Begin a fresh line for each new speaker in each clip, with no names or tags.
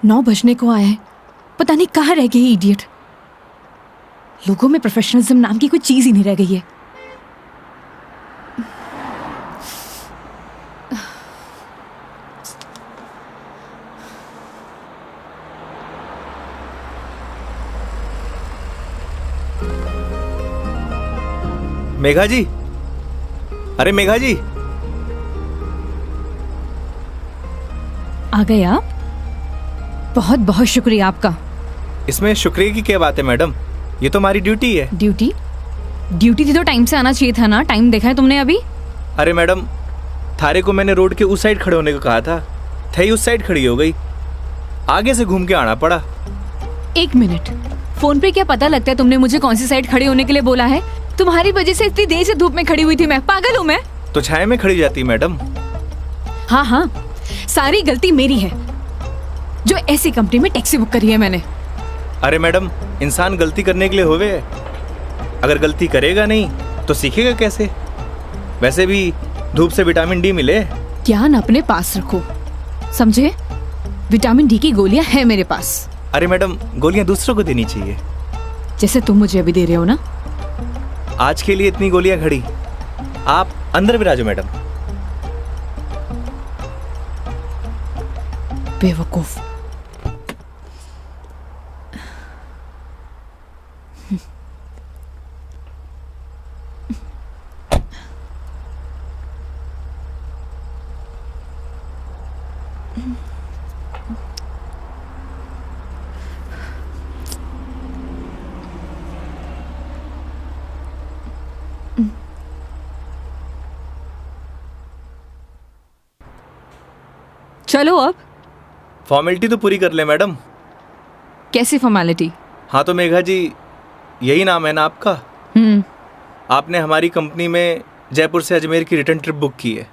9 बजने को आया है, पता नहीं कहाँ रह गई इडियट। लोगों में प्रोफेशनलिज्म नाम की कोई चीज ही नहीं रह गई है।
मेघा जी, अरे मेघा जी,
आ गए आप? बहुत बहुत शुक्रिया आपका।
इसमें शुक्रिया की क्या बात है मैडम, ये तो हमारी ड्यूटी है।
ड्यूटी? ड्यूटी थी तो टाइम से आना चाहिए था ना। टाइम देखा है तुमने अभी?
अरे मैडम, थारे को मैंने रोड के उस साइड खड़े होने को कहा था, थई उस साइड खड़ी हो गई, आगे से घूम के आना पड़ा।
1 मिनट, फोन पे क्या पता लगता है तुमने मुझे कौन सी साइड खड़े होने के लिए बोला है? तुम्हारी वजह से इतनी देर से धूप में खड़ी हुई थी मैं। पागल हूँ मैं?
तो छाया में खड़ी जाती मैडम।
हाँ हाँ, सारी गलती मेरी है जो ऐसी कंपनी में टैक्सी बुक करी है मैंने।
अरे मैडम, इंसान गलती करने के लिए होवे, अगर गलती करेगा नहीं तो सीखेगा कैसे? वैसे भी धूप से विटामिन डी मिले।
ज्ञान अपने पास रखो, समझे? विटामिन डी की गोलियां हैं मेरे पास।
अरे मैडम, गोलियां दूसरों को देनी चाहिए,
जैसे तुम मुझे अभी दे रहे हो ना।
आज के लिए इतनी गोलियां घड़ी, आप अंदर विराजो मैडम।
बेवकूफ। चलो अब
फॉर्मेलिटी तो पूरी कर ले मैडम।
कैसी फॉर्मेलिटी?
हाँ तो मेघा जी, यही नाम है ना आपका? आपने हमारी कंपनी में जयपुर से अजमेर की रिटर्न ट्रिप बुक की है।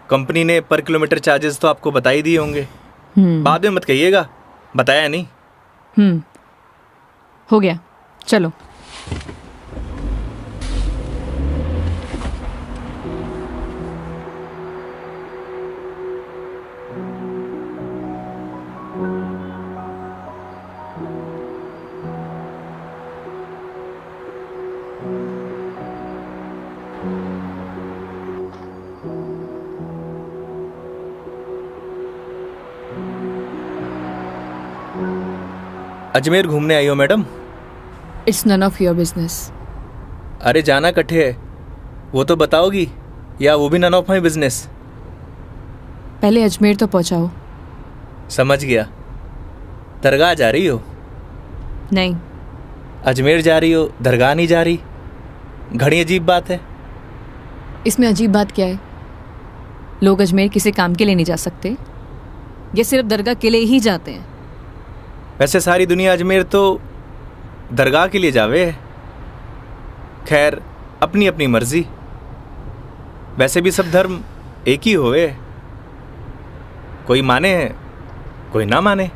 कंपनी ने पर किलोमीटर चार्जेस तो आपको बता ही दिए होंगे। बाद में मत कहिएगा बताया नहीं।
हो गया, चलो।
अजमेर घूमने आई हो madam?
It's none of your business.
अरे जाना कट्ठे है, वो तो बताओगी, या वो भी नन ऑफ माई बिजनेस?
पहले अजमेर तो पहुंचाओ।
समझ गया। दरगाह जा रही हो?
नहीं।
अजमेर जा रही हो, दरगाह नहीं जा रही? घड़ी अजीब बात है।
इसमें अजीब बात क्या है? लोग अजमेर किसी काम के लिए नहीं जा सकते, ये सिर्फ दरगाह के लिए ही जाते हैं।
वैसे सारी दुनिया अजमेर तो दरगाह के लिए जावे है। खैर, अपनी अपनी मर्जी। वैसे भी सब धर्म एक ही होवे, कोई माने कोई ना माने।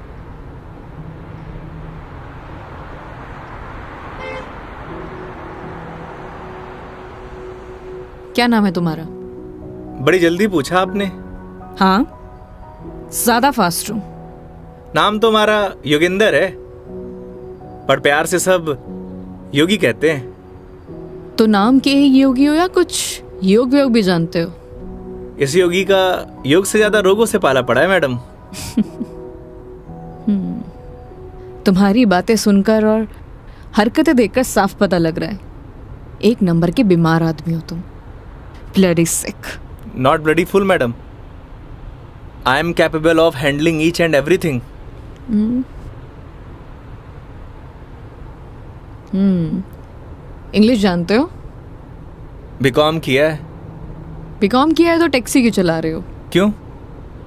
क्या नाम है तुम्हारा?
बड़ी जल्दी पूछा आपने।
हाँ, ज्यादा फास्ट हूं।
नाम तो हमारा योगेंद्र है, पर प्यार से सब योगी कहते हैं।
तो नाम के ही योगी हो या कुछ योग व्योग भी जानते हो?
इस योगी का योग से ज्यादा रोगों से पाला पड़ा है मैडम।
तुम्हारी बातें सुनकर और हरकतें देखकर साफ पता लग रहा है, एक नंबर के बीमार आदमी हो तुम। Bloody sick.
Not bloody fool madam, I am capable of handling each and everything.
English जानते हो?
बीकॉम किया है।
बीकॉम किया है तो टैक्सी क्यों चला रहे हो?
क्यों,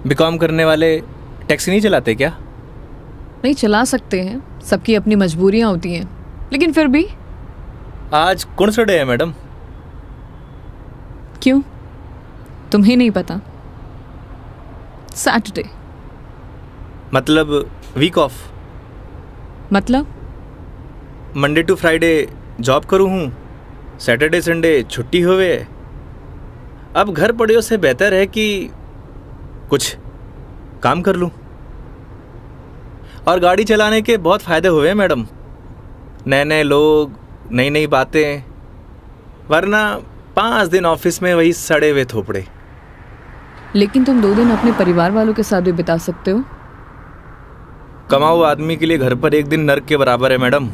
बीकॉम करने वाले टैक्सी नहीं चलाते क्या?
नहीं, चला सकते हैं, सबकी अपनी मजबूरियां होती हैं, लेकिन फिर भी।
आज कौन सा डे है मैडम?
क्यों, तुम्हें नहीं पता? सैटरडे।
मतलब वीक ऑफ?
मतलब
मंडे टू फ्राइडे जॉब करूँ हूँ, सैटरडे संडे छुट्टी होवे। अब घर पड़ियों से बेहतर है कि कुछ काम कर लूँ। और गाड़ी चलाने के बहुत फ़ायदे हुए हैं मैडम। नए नए लोग, नई नई बातें, वरना 5 दिन ऑफिस में वही सड़े हुए थोपड़े।
लेकिन तुम 2 दिन अपने परिवार वालों के साथ भी बिता सकते हो।
कमाऊ आदमी के लिए घर पर एक दिन नर्क के बराबर है मैडम।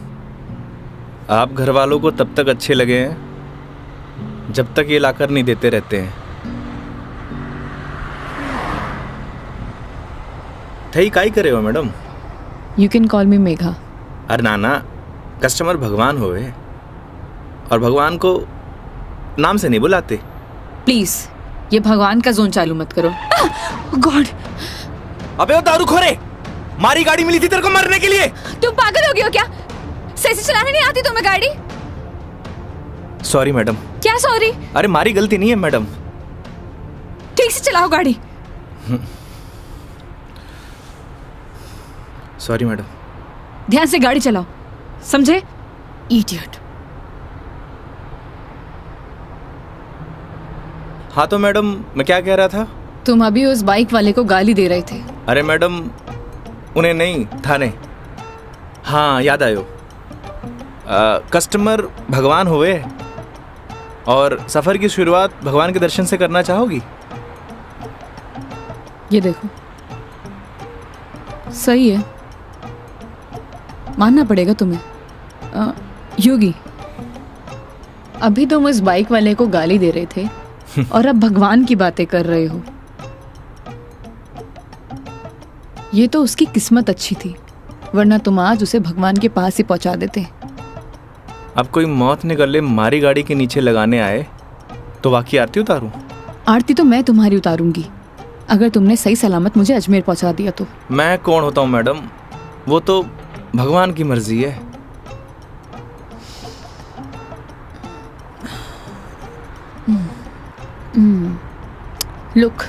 आप घर वालों को तब तक अच्छे लगे हैं जब तक ये लाकर नहीं देते रहते हैं। थई काई करे हो मैडम?
यू कैन कॉल मी मेघा।
अरे नाना, कस्टमर भगवान होवे और भगवान को नाम से नहीं बुलाते।
प्लीज ये भगवान का जोन चालू मत करो। गॉड!
अबे वो दारूखोरे, मारी गाड़ी मिली थी तेरे को मरने के लिए।
तुम पागल हो गए हो क्या? सही से चलाने नहीं आती तुम्हें गाड़ी?
Sorry madam.
क्या सॉरी?
अरे मारी गलती नहीं है मैडम।
ठीक से चलाओ गाड़ी।
Sorry madam.
ध्यान से गाड़ी चलाओ, समझे? इडियट।
हाँ तो मैडम, मैं क्या कह रहा था?
तुम अभी उस बाइक वाले को गाली दे रहे थे।
अरे मैडम, उन्हें नहीं, थाने। हाँ याद आयो। कस्टमर भगवान हुए और सफ़र की शुरुआत भगवान के दर्शन से करना चाहोगी?
ये देखो, सही है, मानना पड़ेगा तुम्हें। योगी, अभी तुम उस बाइक वाले को गाली दे रहे थे और अब भगवान की बातें कर रहे हो। ये तो उसकी किस्मत अच्छी थी, वरना तुम आज उसे भगवान के पास ही पहुंचा देते।
अब कोई मौत ने गले मारी गाड़ी के नीचे लगाने आए तो वाकई आरती उतारूं?
आरती तो मैं तुम्हारी उतारूंगी अगर तुमने सही सलामत मुझे अजमेर पहुंचा दिया तो।
मैं कौन होता हूँ मैडम, वो तो भगवान की मर्जी है।
Look,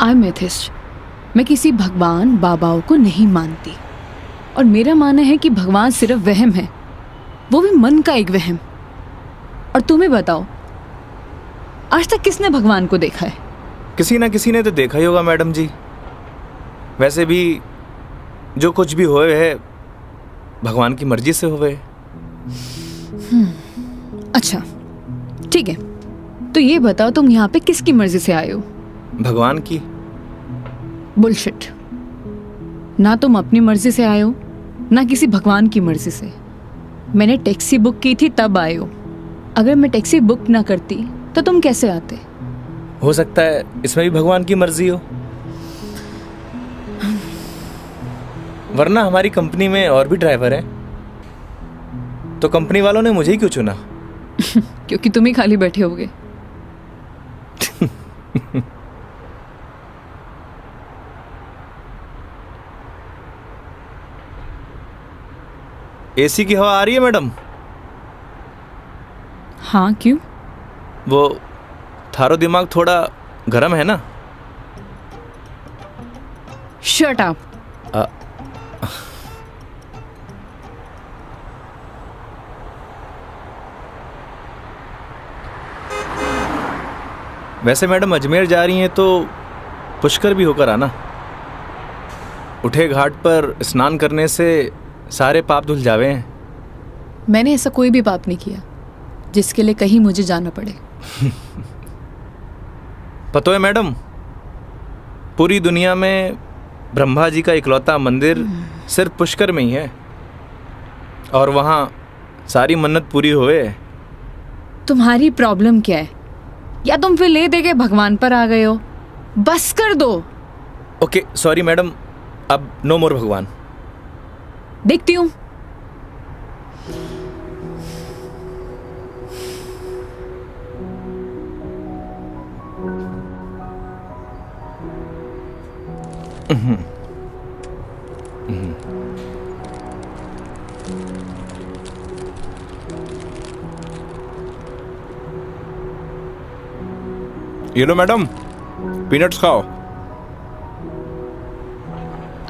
I am atheist. मैं किसी भगवान बाबाओं को नहीं मानती और मेरा मानना है कि भगवान सिर्फ वहम है, वो भी मन का एक वहम। और तुम्हें बताओ, आज तक किसने भगवान को देखा है?
किसी ना किसी ने तो देखा ही होगा मैडम जी। वैसे भी जो कुछ भी होए है भगवान की मर्जी से होए।
अच्छा ठीक है, तो ये बताओ तुम यहाँ पे किसकी मर्जी से आए हो?
भगवान की।
बुलशिट। ना तुम अपनी मर्जी से आए हो ना किसी भगवान की मर्जी से। मैंने टैक्सी बुक की थी तब आए हो। अगर मैं टैक्सी बुक ना करती तो तुम कैसे आते?
हो सकता है इसमें भी भगवान की मर्जी हो, वरना हमारी कंपनी में और भी ड्राइवर हैं, तो कंपनी वालों ने मुझे ही क्यों चुना?
क्योंकि तुम ही खाली बैठे होगे।
एसी की हवा आ रही है मैडम?
हाँ क्यों?
वो थारो दिमाग थोड़ा गर्म है ना?
Shut up.
वैसे मैडम अजमेर जा रही हैं तो पुष्कर भी होकर आना। उठे घाट पर स्नान करने से सारे पाप धुल जावे हैं।
मैंने ऐसा कोई भी पाप नहीं किया जिसके लिए कहीं मुझे जाना पड़े।
पता है मैडम, पूरी दुनिया में ब्रह्मा जी का इकलौता मंदिर सिर्फ पुष्कर में ही है और वहाँ सारी मन्नत पूरी हुए।
तुम्हारी प्रॉब्लम क्या है? या तुम फिर ले दे के भगवान पर आ गए हो? बस कर दो।
ओके सॉरी मैडम, अब नो मोर भगवान।
देखती हूँ।
ये लो मैडम, पीनट्स खाओ।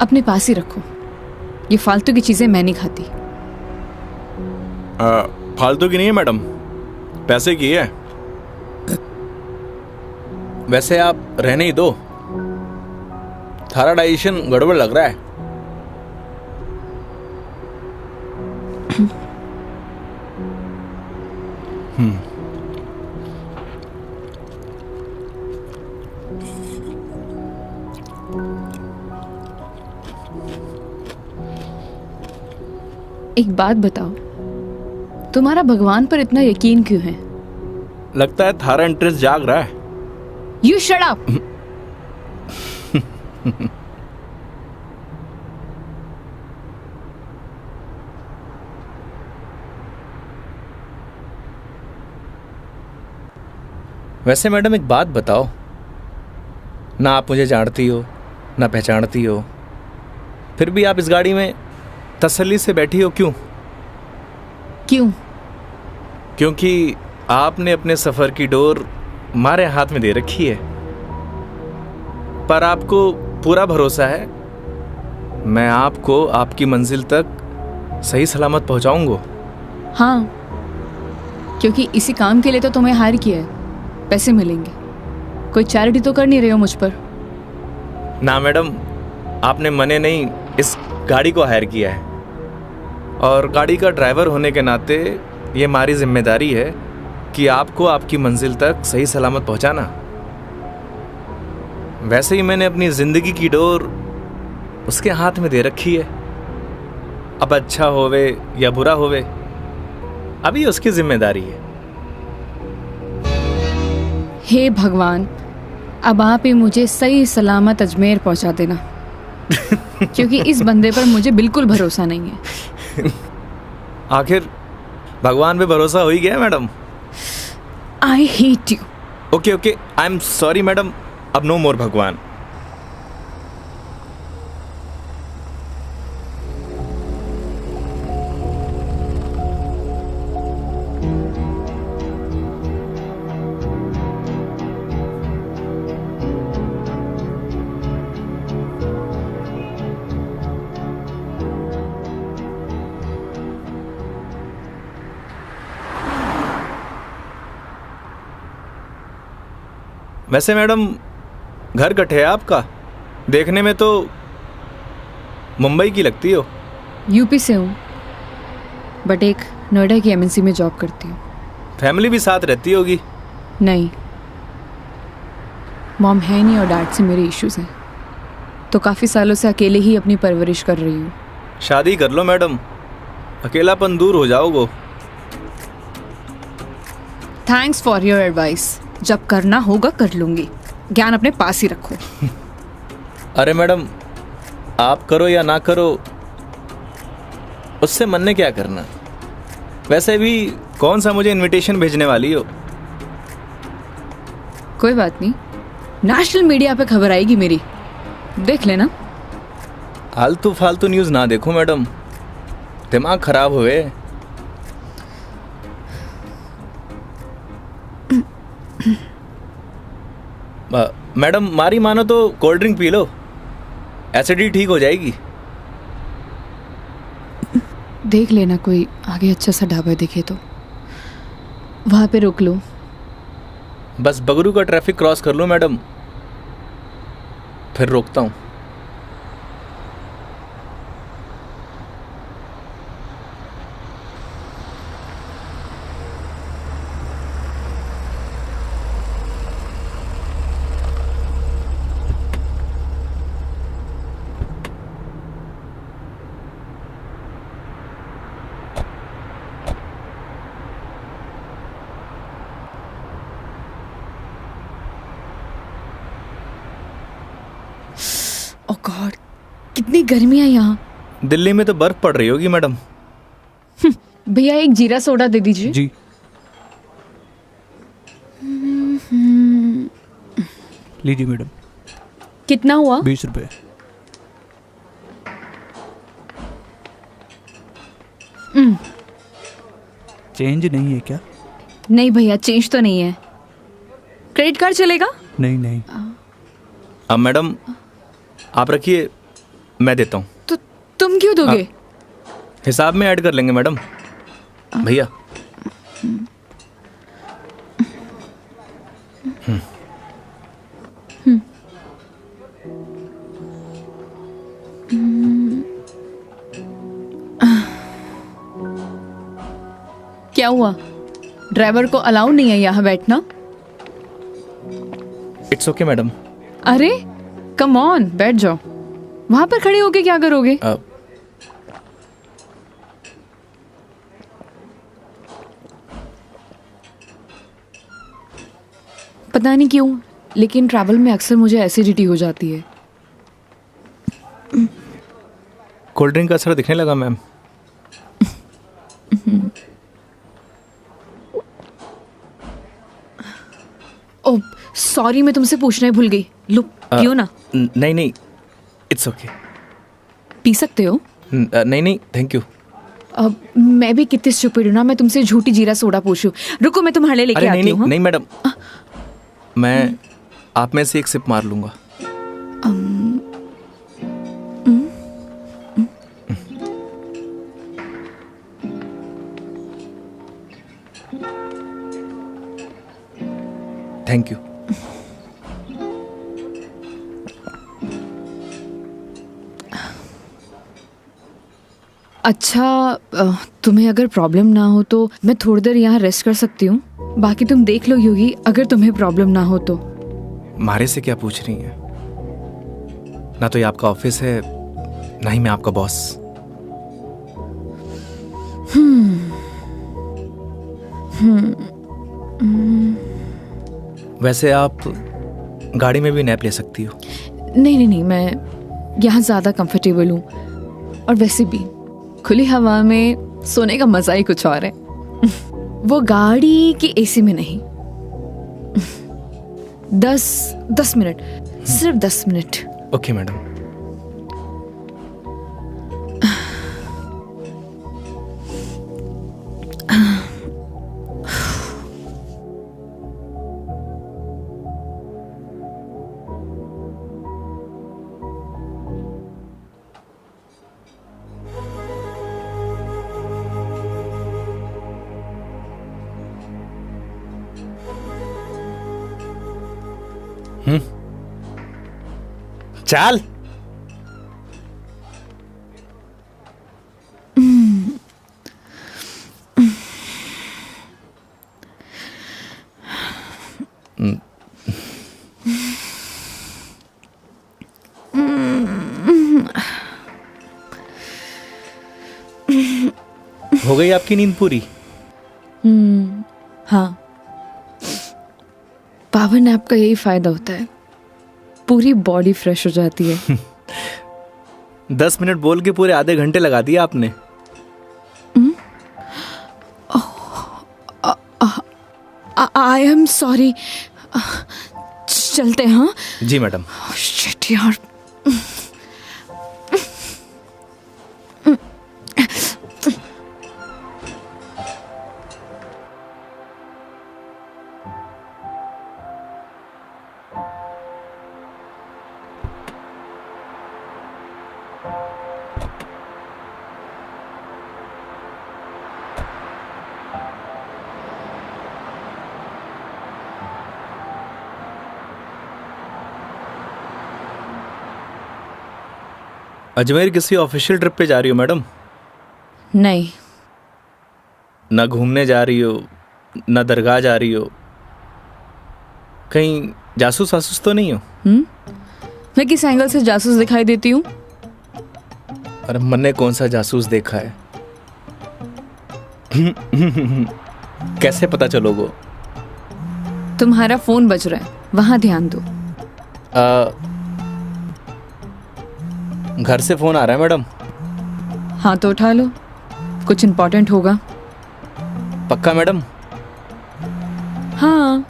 अपने पास ही रखो, ये फालतू की चीजें मैं नहीं खाती।
फालतू की नहीं है मैडम, पैसे की है। वैसे आप रहने ही दो, थारा डाइजेशन गड़बड़ लग रहा है।
एक बात बताओ, तुम्हारा भगवान पर इतना यकीन क्यों है?
लगता है थारा इंटरेस्ट जाग रहा है।
You shut up.
वैसे मैडम एक बात बताओ, ना आप मुझे जानती हो ना पहचानती हो, फिर भी आप इस गाड़ी में तसल्ली से बैठी हो क्यों?
क्यों?
क्योंकि आपने अपने सफर की डोर हमारे हाथ में दे रखी है, पर आपको पूरा भरोसा है मैं आपको आपकी मंजिल तक सही सलामत पहुंचाऊंगा।
हाँ, क्योंकि इसी काम के लिए तो तुम्हें हायर किया है, पैसे मिलेंगे। कोई चैरिटी तो कर नहीं रहे हो मुझ पर?
ना मैडम, आपने मने नहीं इस गाड़ी को हायर किया है, और गाड़ी का ड्राइवर होने के नाते ये हमारी जिम्मेदारी है कि आपको आपकी मंजिल तक सही सलामत पहुंचाना। वैसे ही मैंने अपनी जिंदगी की डोर उसके हाथ में दे रखी है। अब अच्छा होवे या बुरा होवे, अभी उसकी जिम्मेदारी है।
हे भगवान, अब आप ही मुझे सही सलामत अजमेर पहुंचा देना। क्योंकि इस बंदे पर मुझे बिल्कुल भरोसा नहीं है।
आखिर भगवान पे भरोसा हो ही गया madam.
I hate you.
Okay okay, I am sorry madam, अब नो मोर भगवान। वैसे मैडम घर कट है आपका? देखने में तो मुंबई की लगती हो।
यूपी से हूँ, बट एक नोएडा की एमएनसी में जॉब करती हूँ।
फैमिली भी साथ रहती होगी?
नहीं, मॉम है नहीं और डैड से मेरे इश्यूज हैं, तो काफ़ी सालों से अकेले ही अपनी परवरिश कर रही हूँ।
शादी कर लो मैडम, अकेलापन दूर हो जाओगे।
Thanks for your advice. जब करना होगा कर लूंगी, ज्ञान अपने पास ही रखो।
अरे मैडम, आप करो या ना करो उससे मन ने क्या करना। वैसे भी कौन सा मुझे इनविटेशन भेजने वाली हो?
कोई बात नहीं, नेशनल मीडिया पे खबर आएगी मेरी, देख लेना।
आलतू फालतू न्यूज़ ना देखो मैडम, दिमाग खराब हुए। मैडम मारी मानो तो cold drink P low, acidity ठीक हो जाएगी।
देख लेना कोई आगे अच्छा सा ढाबा दिखे तो वहाँ पे रोक लो।
बस बगरू का ट्रैफिक क्रॉस कर लो मैडम, फिर रोकता हूँ।
ओह गॉड, कितनी गर्मी है यहाँ।
दिल्ली में तो बर्फ पड़ रही होगी मैडम।
भैया एक जीरा सोडा दे दीजिए।
जी। लीजिए मैडम।
कितना हुआ?
20 रुपये। चेंज नहीं है क्या?
नहीं भैया, चेंज तो नहीं है। क्रेडिट कार्ड चलेगा?
नहीं नहीं।
अब मैडम आप रखिए, मैं देता हूँ।
तो तुम क्यों दोगे?
हिसाब में ऐड कर लेंगे मैडम। भैया
क्या हुआ? ड्राइवर को अलाउ नहीं है यहाँ बैठना?
It's okay madam.
अरे कम ऑन, बैठ जाओ। वहां पर खड़े होके क्या करोगे? पता नहीं क्यों, लेकिन ट्रैवल में अक्सर मुझे एसिडिटी हो जाती है।
कोल्ड ड्रिंक का असर दिखने लगा मैम।
ओह सॉरी, मैं तुमसे पूछना ही भूल गई। लो पियो ना।
नहीं नहीं, इट्स ओके।
पी सकते हो।
नहीं नहीं, थैंक यू।
अब मैं भी कितनी स्टूपिड हूँ ना, मैं तुमसे झूठी जीरा सोडा पूछूं। रुको मैं तुम्हारे लिए लेके
अरे
आती हूँ।
नहीं मैडम, मैं आप में से एक सिप मार लूंगा। Thank you.
अच्छा, तुम्हें अगर प्रॉब्लम ना हो तो मैं थोड़ी देर यहाँ रेस्ट कर सकती हूँ। बाकी तुम देख लो योगी, अगर तुम्हें प्रॉब्लम ना हो तो।
मारे से क्या पूछ रही हैं? ना तो ये आपका ऑफिस है, ना ही मैं आपका बॉस। वैसे आप गाड़ी में भी नैप ले सकती हो।
नहीं नहीं नहीं, मैं यहाँ ज़्यादा कंफर्टेबल हूँ। और वैसे भी खुली हवा में सोने का मज़ा ही कुछ और है। वो गाड़ी की एसी में नहीं। 10 मिनट, सिर्फ 10 मिनट।
Okay madam. चाल। हो गई आपकी नींद पूरी?
हाँ, पावर नैप का यही फायदा होता है, पूरी बॉडी फ्रेश हो जाती है।
10 मिनट बोल के पूरे आधे घंटे लगा दिए आपने।
आई एम सॉरी। चलते हैं। हाँ
जी मैडम।
शिट यार।
अजमेर किसी ऑफिशियल ट्रिप पे जा रही हो मैडम?
नहीं।
ना घूमने जा रही हो, ना दरगाह जा रही हो, कहीं जासूस वासूस तो नहीं हो?
मैं किस एंगल से जासूस दिखाई देती हूँ?
अरे मैंने कौन सा जासूस देखा है? कैसे पता चलोगे?
तुम्हारा फोन बज रहा है, वहां ध्यान दो।
घर से फोन आ रहा है मैडम।
हाँ तो उठा लो, कुछ इंपॉर्टेंट होगा।
पक्का मैडम?
हाँ,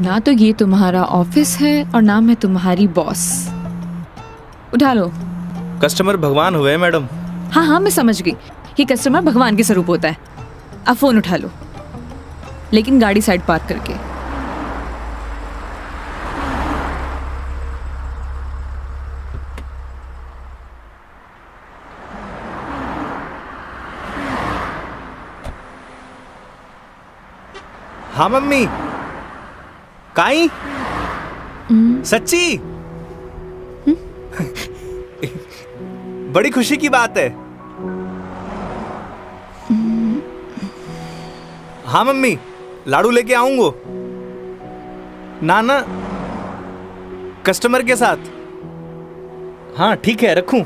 ना तो ये तुम्हारा ऑफिस है और ना मैं तुम्हारी बॉस। उठा लो।
कस्टमर भगवान हुए मैडम।
हाँ हाँ मैं समझ गई, ये कस्टमर भगवान के स्वरूप होता है। अब फोन उठा लो, लेकिन गाड़ी साइड पार्क करके।
हाँ मम्मी। काई? सच्ची? बड़ी खुशी की बात है। हाँ मम्मी, लाडू लेके आऊंगो। ना ना, कस्टमर के साथ। हाँ ठीक है, रखूं?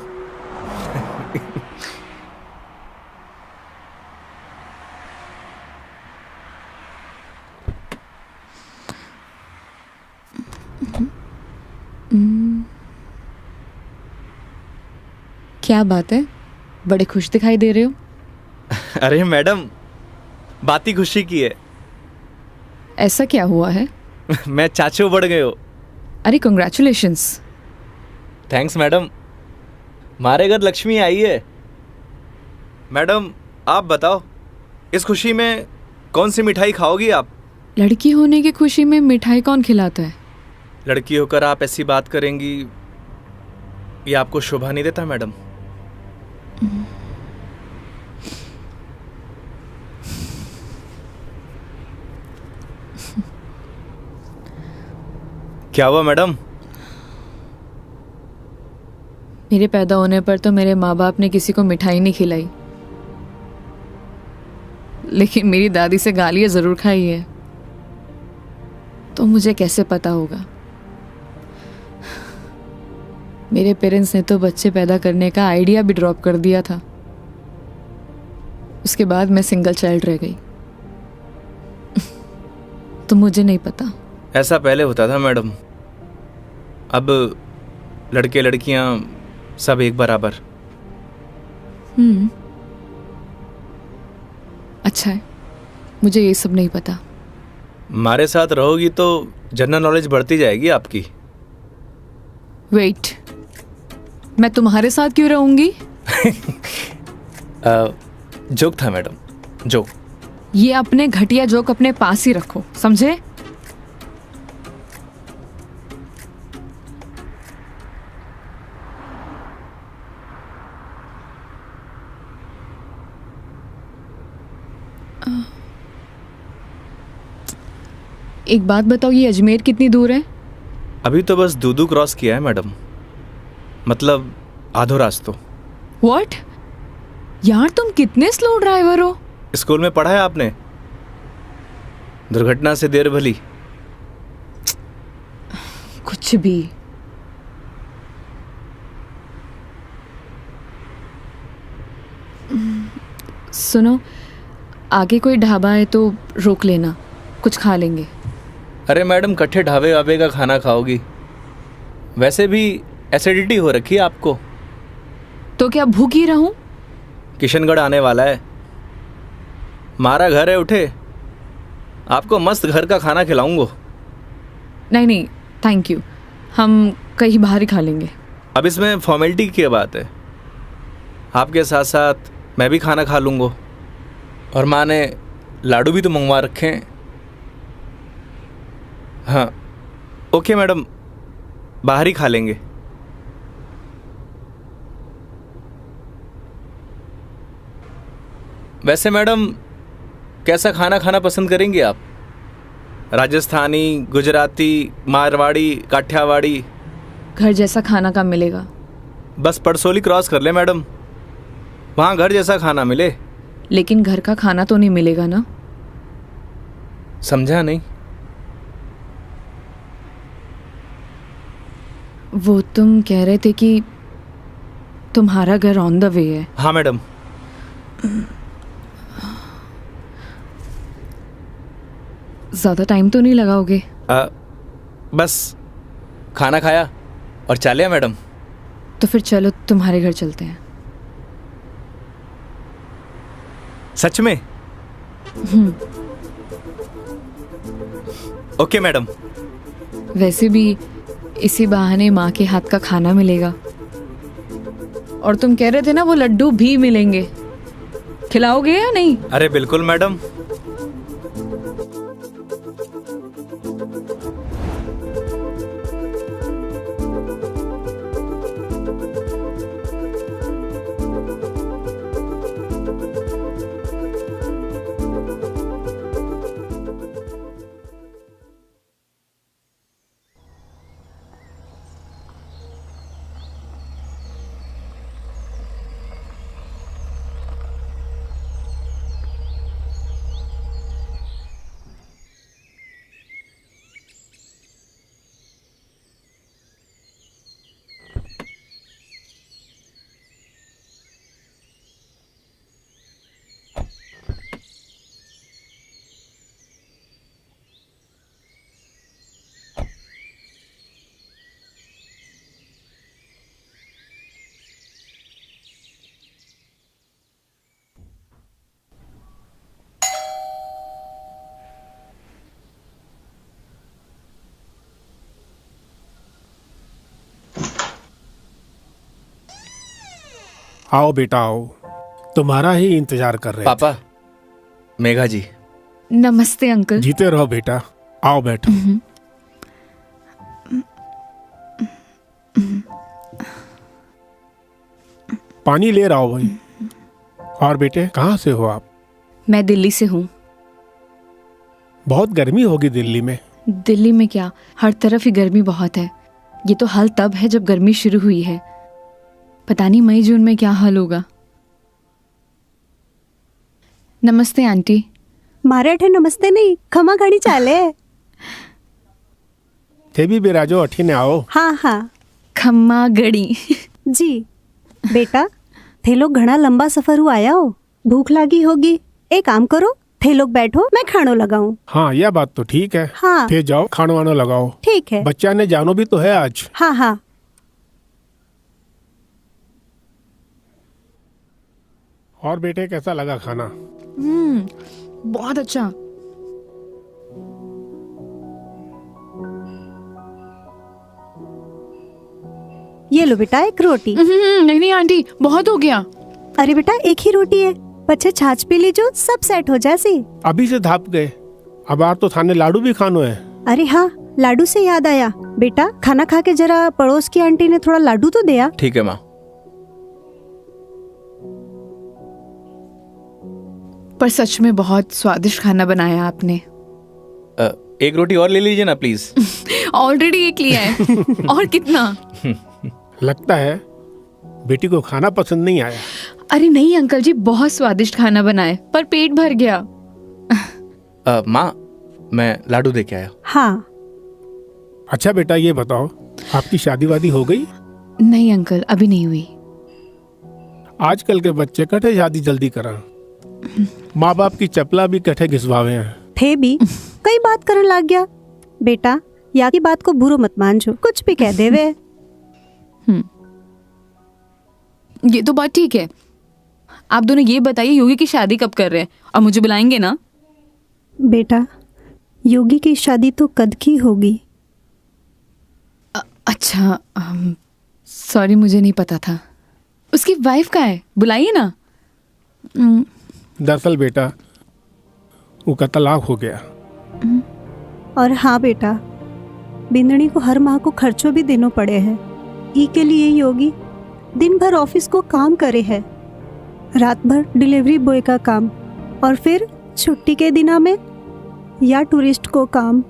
क्या बात है, बड़े खुश दिखाई दे रहे हो।
अरे मैडम, बात ही खुशी की है।
ऐसा क्या हुआ है?
मैं चाचू बढ़ गए हो।
अरे कंग्रेचुलेशंस।
थैंक्स मैडम, हमारे घर लक्ष्मी आई है। मैडम आप बताओ, इस खुशी में कौन सी मिठाई खाओगी आप?
लड़की होने की खुशी में मिठाई कौन खिलाता है?
लड़की होकर आप ऐसी बात करेंगी, ये आपको शोभा नहीं देता मैडम? क्या हुआ मैडम?
मेरे पैदा होने पर तो मेरे माँ बाप ने किसी को मिठाई नहीं खिलाई, लेकिन मेरी दादी से गालियाँ जरूर खाई है। तो मुझे कैसे पता होगा? मेरे पेरेंट्स ने तो बच्चे पैदा करने का आइडिया भी ड्रॉप कर दिया था। उसके बाद मैं सिंगल चाइल्ड रह गई। तो मुझे नहीं पता।
ऐसा पहले होता था मैडम, अब लड़के लड़कियां सब एक बराबर।
अच्छा है, मुझे ये सब नहीं पता।
हमारे साथ रहोगी तो जनरल नॉलेज बढ़ती जाएगी आपकी।
वेट, मैं तुम्हारे साथ क्यों रहूंगी?
जोक था मैडम, जोक।
ये अपने घटिया जोक अपने पास ही रखो, समझे? एक बात बताओ, ये अजमेर कितनी दूर है?
अभी तो बस दूदू क्रॉस किया है मैडम, मतलब आधो रास्तों।
व्हाट? यार तुम कितने स्लो ड्राइवर हो।
स्कूल में पढ़ा है आपने, दुर्घटना से देर भली।
कुछ भी। सुनो, आगे कोई ढाबा है तो रोक लेना, कुछ खा लेंगे।
अरे मैडम, कट्ठे ढाबे वाबे का खाना खाओगी? वैसे भी एसिडिटी हो रखी है आपको।
तो क्या भूख ही रहूं?
किशनगढ़ आने वाला है, हमारा घर है, उठे आपको मस्त घर का खाना खिलाऊंगा।
नहीं नहीं, थैंक यू, हम कहीं बाहर ही खा लेंगे।
अब इसमें फॉर्मेलिटी की बात है, आपके साथ साथ मैं भी खाना खा लूँगा। और माँ ने लाडू भी तो मंगवा रखे हैं। हाँ ओके मैडम, बाहर ही खा लेंगे। वैसे मैडम, कैसा खाना खाना पसंद करेंगे आप? राजस्थानी, गुजराती, मारवाड़ी, काठियावाड़ी?
घर जैसा खाना कहाँ मिलेगा?
बस पड़सोली क्रॉस कर ले मैडम, वहाँ घर जैसा खाना मिले।
लेकिन घर का खाना तो नहीं मिलेगा ना?
समझा नहीं?
वो तुम कह रहे थे कि तुम्हारा घर ऑन द वे है।
हाँ मैडम।
ज़्यादा टाइम तो नहीं लगाओगे?
बस खाना खाया और चालिया मैडम।
तो फिर चलो तुम्हारे घर चलते हैं।
सच में? Okay madam.
वैसे भी इसी बहाने माँ के हाथ का खाना मिलेगा। और तुम कह रहे थे ना वो लड्डू भी मिलेंगे, खिलाओगे या नहीं?
अरे बिल्कुल मैडम।
आओ बेटा आओ, तुम्हारा ही इंतजार कर रहे थे।
पापा, मेघा जी।
नमस्ते अंकल।
जीते रहो बेटा, आओ बैठो। पानी ले रहा हो भाई। और बेटे कहाँ से हो आप?
मैं दिल्ली से हूँ।
बहुत गर्मी होगी दिल्ली में।
दिल्ली में क्या, हर तरफ ही गर्मी बहुत है। ये तो हाल तब है जब गर्मी शुरू हुई है, पता नहीं मई जून में क्या हाल होगा। नमस्ते आंटी।
मारे नमस्ते नहीं, खमा घड़ी चाले।
थे भी बिराजो अठीने आओ।
हाँ हाँ
खम्मा गड़ी।
जी बेटा, थे लोग घना लंबा सफर हुआ आया हो, भूख लगी होगी। एक काम करो, थे लोग बैठो, मैं खानो लगाऊं।
हाँ यह बात तो ठीक है।
हाँ
फिर जाओ खानो वानो लगाओ।
ठीक है।
बच्चा ने जानो भी तो है आज।
हाँ हाँ।
और बेटे कैसा लगा खाना?
बहुत अच्छा।
ये लो बेटा एक रोटी।
नहीं नहीं आंटी, बहुत हो गया।
अरे बेटा एक ही रोटी है, बच्चे छाछ पी लीजो, सब सेट हो जाए।
अभी से धाप गए, अब आज तो थाने लाडू भी खानो है।
अरे हाँ, लाडू से याद आया बेटा, खाना खा के जरा पड़ोस की आंटी ने थोड़ा लाडू तो दिया।
ठीक है माँ।
पर सच में बहुत स्वादिष्ट खाना बनाया आपने।
एक रोटी और ले लीजिए ना प्लीज।
ऑलरेडी एक लिया है। और कितना?
लगता है बेटी को खाना पसंद नहीं आया।
अरे नहीं अंकल जी, बहुत स्वादिष्ट खाना बनाए, पर पेट भर गया।
माँ, मैं लाडू दे के आया।
हाँ।
अच्छा बेटा ये बताओ, आपकी शादी वादी हो गई?
नहीं अंकल, अभी नहीं हुई।
आजकल के बच्चे कटे शादी जल्दी करा, माँ बाप की चपला भी कटे घिसवावे हैं।
थे भी कई बात करन लग गया। बेटा या की बात को बुरो मत मानजो, कुछ भी कह देवे।
ये तो बात ठीक है। आप दोनों ये बताइए, योगी की शादी कब कर रहे हैं, और मुझे बुलाएंगे ना?
बेटा योगी की शादी तो कद की होगी।
अच्छा, सॉरी, मुझे नहीं पता था। उसकी वाइफ का है, बुलाइए ना।
दरअसल बेटा वो का तलाक हो गया।
और हाँ बेटा, बिंदनी को हर माह को खर्चों भी देना पड़े हैं। ई के लिए योगी दिन भर ऑफिस को काम करे है, रात भर डिलीवरी बॉय का काम, और फिर छुट्टी के दिना में या टूरिस्ट को काम।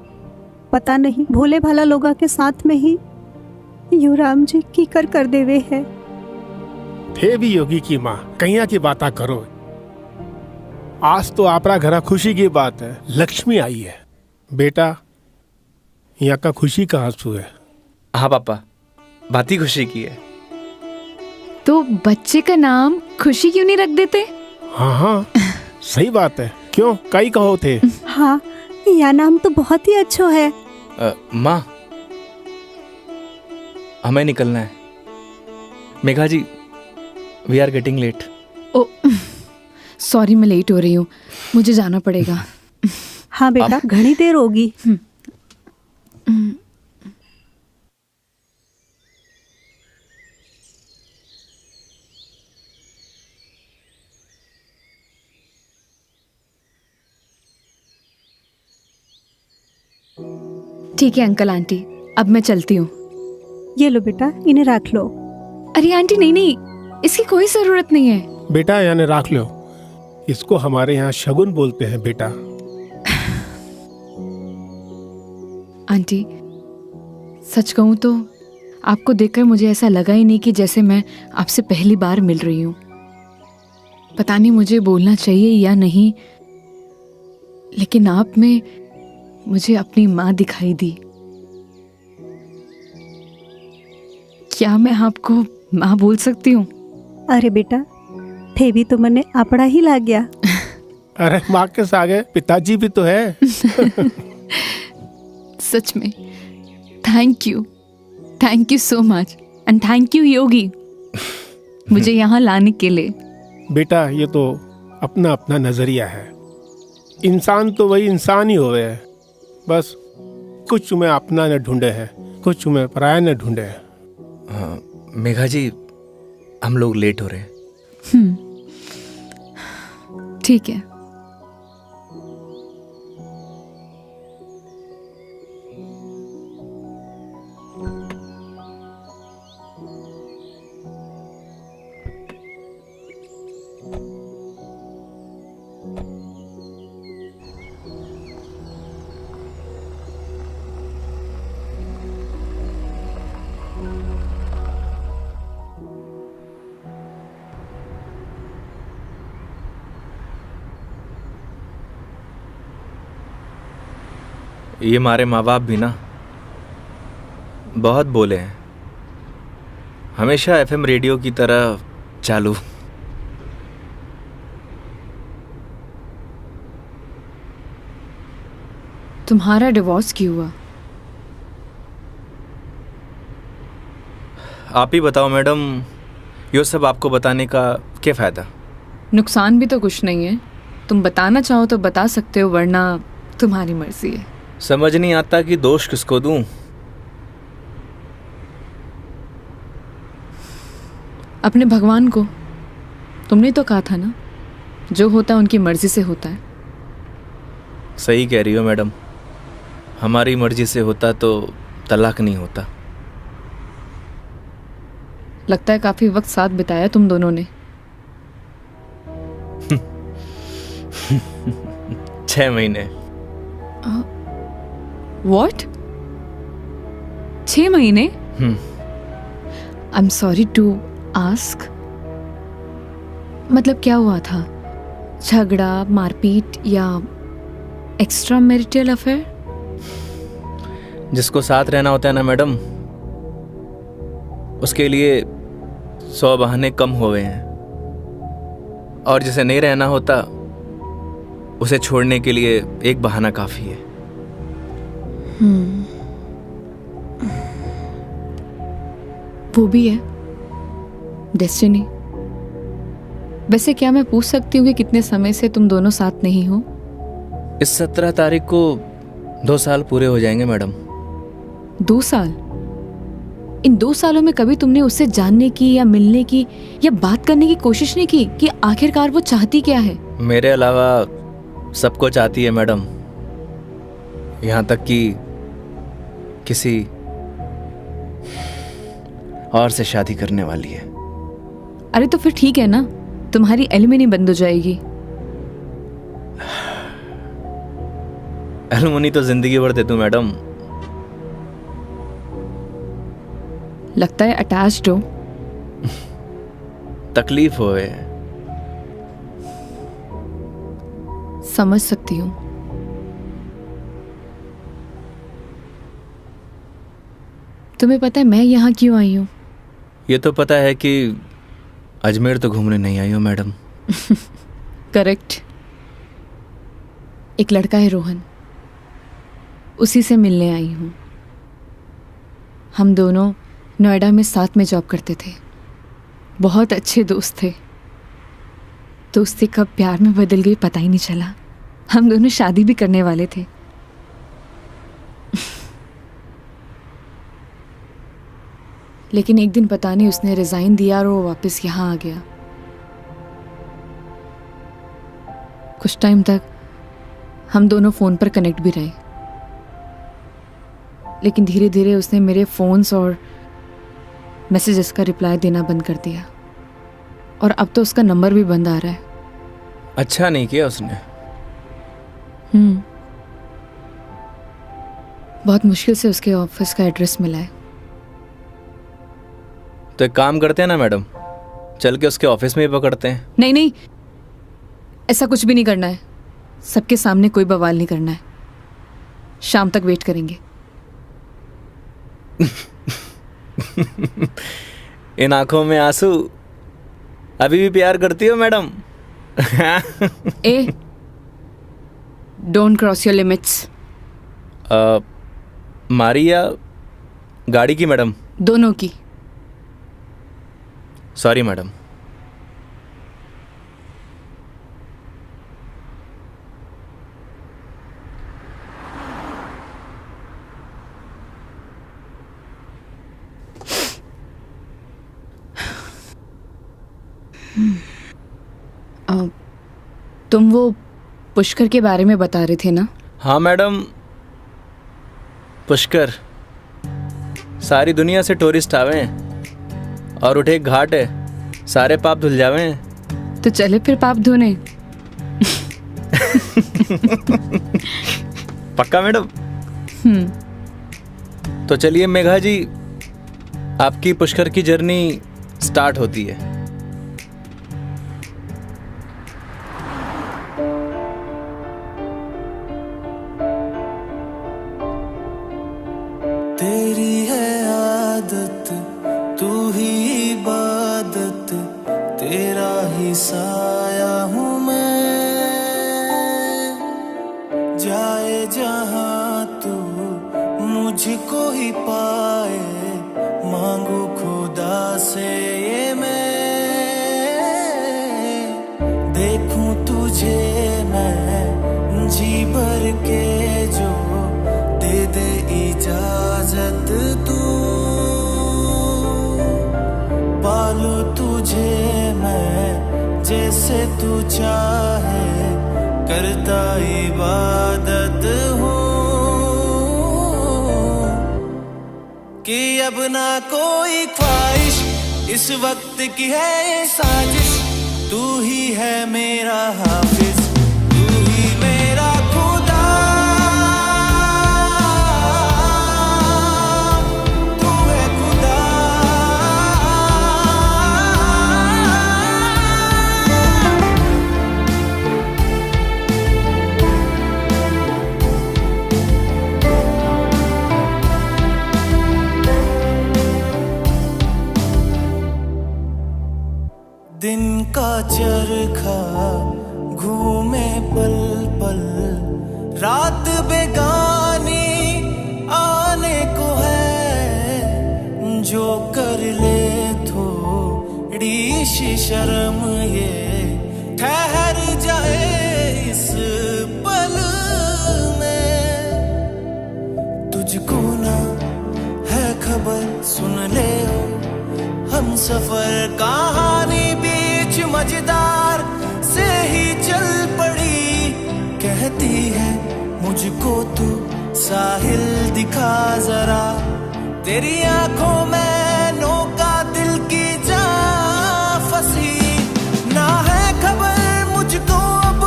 पता नहीं भोले भाला लोगा के साथ में ही यू राम जी की कर देवे है।
थे भी योगी की माँ, कहिया की बाता करो। आज तो आपरा घरा खुशी की बात है, लक्ष्मी आई है। बेटा यहाँ का खुशी का आंसू है।
हाँ पापा, बात ही खुशी की है।
तो बच्चे का नाम खुशी क्यों नहीं रख देते?
हाँ हाँ सही बात है, क्यों कई कहो थे।
हाँ यह नाम तो बहुत ही अच्छा है।
माँ, हमें निकलना है। Megha ji, we are getting late.
Oh sorry, मैं लेट हो रही हूँ, मुझे जाना पड़ेगा।
हाँ बेटा, घनी देर होगी।
ठीक है अंकल आंटी, अब मैं चलती हूँ।
ये लो बेटा, इन्हें रख लो।
अरे आंटी नहीं नहीं, इसकी कोई जरूरत नहीं है।
बेटा यानी रख लो, इसको हमारे यहाँ शगुन बोलते हैं बेटा।
आंटी सच कहूँ तो आपको देखकर मुझे ऐसा लगा ही नहीं कि जैसे मैं आपसे पहली बार मिल रही हूँ। पता नहीं मुझे बोलना चाहिए या नहीं, लेकिन आप में मुझे अपनी माँ दिखाई दी। क्या मैं आपको माँ बोल सकती हूँ?
अरे बेटा, थे भी तो मने अपना ही लग गया।
अरे माँ के सागे पिताजी भी तो है।
सच में thank you so much, and thank you Yogi मुझे यहाँ लाने के लिए।
बेटा ये तो अपना अपना नजरिया है, इंसान तो वही इंसान ही होवे है। बस कुछ में अपना न ढूंढे है, कुछ में पराया न ढूंढे है।
मेघा जी, हम लोग लेट हो रहे हैं।
ठीक है।
ये हमारे माँ बाप भी ना बहुत बोले हैं, हमेशा एफएम रेडियो की तरह चालू।
तुम्हारा डिवोर्स क्यों हुआ?
आप ही बताओ मैडम, ये सब आपको बताने का क्या फ़ायदा?
नुकसान भी तो कुछ नहीं है। तुम बताना चाहो तो बता सकते हो, वरना तुम्हारी मर्जी है।
समझ नहीं आता कि दोष किसको दूं।
अपने भगवान को। तुमने तो कहा था ना, जो होता है उनकी मर्जी से होता है।
सही कह रही हो मैडम, हमारी मर्जी से होता तो तलाक नहीं होता।
लगता है काफी वक्त साथ बिताया तुम दोनों ने।
6 महीने।
व्हाट? 6 महीने? I am sorry to ask, मतलब क्या हुआ था? झगड़ा, मारपीट या एक्स्ट्रा मैरिटल अफेयर?
जिसको साथ रहना होता है ना मैडम, उसके लिए 100 बहाने कम हो गए हैं, और जिसे नहीं रहना होता उसे छोड़ने के लिए एक बहाना काफी है।
वो भी है डेस्टिनी। वैसे क्या मैं पूछ सकती हूँ कि कितने समय से तुम दोनों साथ नहीं हो?
इस 17 तारीख को 2 साल पूरे हो जाएंगे मैडम।
2 साल? इन 2 सालों में कभी तुमने उससे जानने की या मिलने की या बात करने की कोशिश नहीं की कि आखिरकार वो चाहती क्या है?
मेरे अलावा सबको चाहती है मैडम, यहाँ तक कि किसी और से शादी करने वाली है।
अरे तो फिर ठीक है ना, तुम्हारी एलिमनी बंद हो जाएगी।
एलुमनी तो जिंदगी भर दे दूं मैडम।
लगता है अटैच्ड हो।
तकलीफ होए।
समझ सकती हूँ। तुम्हें पता है मैं यहाँ क्यों आई हूँ?
ये तो पता है कि अजमेर तो घूमने नहीं आई हो मैडम।
करेक्ट। एक लड़का है रोहन, उसी से मिलने आई हूँ। हम दोनों नोएडा में साथ में जॉब करते थे, बहुत अच्छे दोस्त थे। दोस्ती कब प्यार में बदल गई पता ही नहीं चला। हम दोनों शादी भी करने वाले थे। लेकिन एक दिन पता नहीं उसने रिजाइन दिया और वो वापस यहाँ आ गया। कुछ टाइम तक हम दोनों फोन पर कनेक्ट भी रहे, लेकिन धीरे धीरे उसने मेरे फोन्स और मैसेजेस का रिप्लाई देना बंद कर दिया, और अब तो उसका नंबर भी बंद आ रहा है।
अच्छा नहीं किया उसने।
बहुत मुश्किल से उसके ऑफिस का एड्रेस मिला है।
तो एक काम करते हैं ना मैडम, चल के उसके ऑफिस में ही पकड़ते हैं।
नहीं नहीं, ऐसा कुछ भी नहीं करना है। सबके सामने कोई बवाल नहीं करना है। शाम तक वेट करेंगे।
इन आंखों में आंसू, अभी भी प्यार करती हो madam?
A, don't cross your limits.
मारी या गाड़ी की मैडम?
दोनों की।
Sorry madam.
तुम वो पुष्कर के बारे में बता रहे थे ना?
हाँ मैडम, पुष्कर सारी दुनिया से टूरिस्ट आवे हैं और उठे एक घाट है, सारे पाप धुल जावे हैं।
तो चले फिर पाप धोने।
पक्का मैडम? तो चलिए मेघा जी, आपकी पुष्कर की जर्नी स्टार्ट होती है।
तेरी है आदत, तू ही इबादत, तेरा ही साया हूँ मैं। जाए जहाँ तू मुझको ही पाए, मांगू खुदा से ये मैं। देखूं तुझे मैं जी भर के, जो दे दे इजाजत तू। पालू तुझे मैं जैसे तू चाहे, करता इबादत हूँ। कि अब ना कोई ख्वाहिश इस वक्त की है साजिश, तू ही है मेरा हाफिज, तू ही मेरा खुदा। तू है खुदा। दिन का चरखा घूमे पल पल, रात बेगानी आने को है। जो कर ले थोड़ी सी शर्म, ये ठहर जाए इस पल में। तुझको ना है खबर, सुन ले हम सफर कहानी बीच मजेदार से ही चल पड़ी। कहती है मुझको तू साहिल दिखा जरा, तेरी आंखों में नौका दिल की जा फंसी। ना है खबर मुझको अब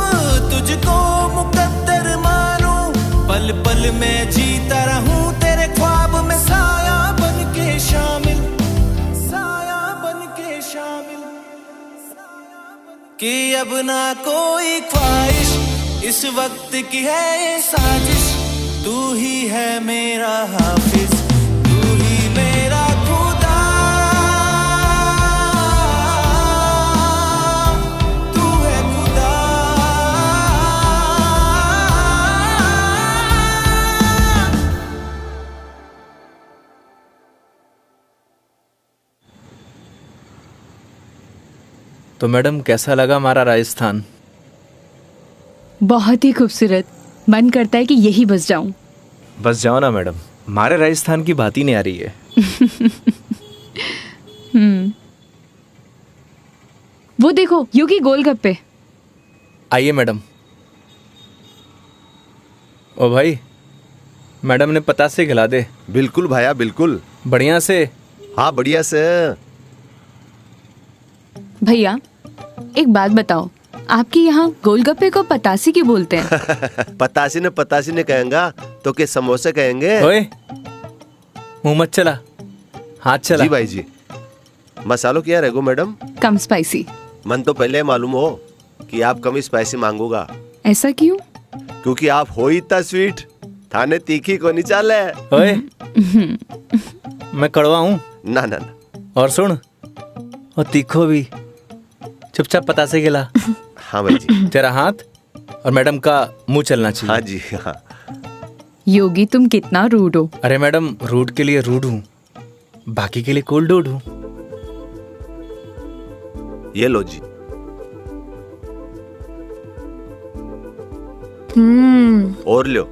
तुझको मुकद्दर मानूं, पल पल में जीता रहूं तेरे ख्वाब में, साया बन के शामिल, कि अब ना कोई ख्वाहिश इस वक्त की है साजिश, तू ही है मेरा हाफिज, तू ही मेरा खुदा। तू है खुदा।
तो मैडम कैसा लगा हमारा राजस्थान?
बहुत ही खूबसूरत। मन करता है कि यही बस जाऊं।
बस जाओ ना मैडम, हमारे राजस्थान की बात ही नहीं आ रही है।
वो देखो योगी गोलगप्पे।
आइए मैडम। ओ भाई, मैडम ने पतासे खिला दे।
बिल्कुल भाया बिल्कुल।
बढ़िया से।
हाँ बढ़िया से।
भैया एक बात बताओ, आपके यहाँ गोलगप्पे को पतासी क्यों बोलते हैं?
पतासी ने कहेंगा तो के समोसे कहेंगे।
ओए मुंह मत चला, हाथ चला।
जी भाई जी। मसालों क्या रहेगो मैडम?
कम स्पाइसी।
मन तो पहले मालूम हो कि आप कम स्पाइसी मांगोगा।
ऐसा क्यों?
क्योंकि आप हो ही इतना स्वीट, थाने तीखी को नहीं चाले।
ओए मैं कड़वा हूँ?
ना ना ना।
और सुन, और तीखो भी। चुपचाप पतासे खिला।
हाँ भाई जी।
तेरा हाथ और मैडम का मुंह चलना चाहिए।
हाँ जी हाँ।
योगी तुम कितना रूड हो।
अरे मैडम, रूड के लिए रूड हूँ, बाकी के लिए कोल्ड डूड हूँ।
ये लो जी। और लो।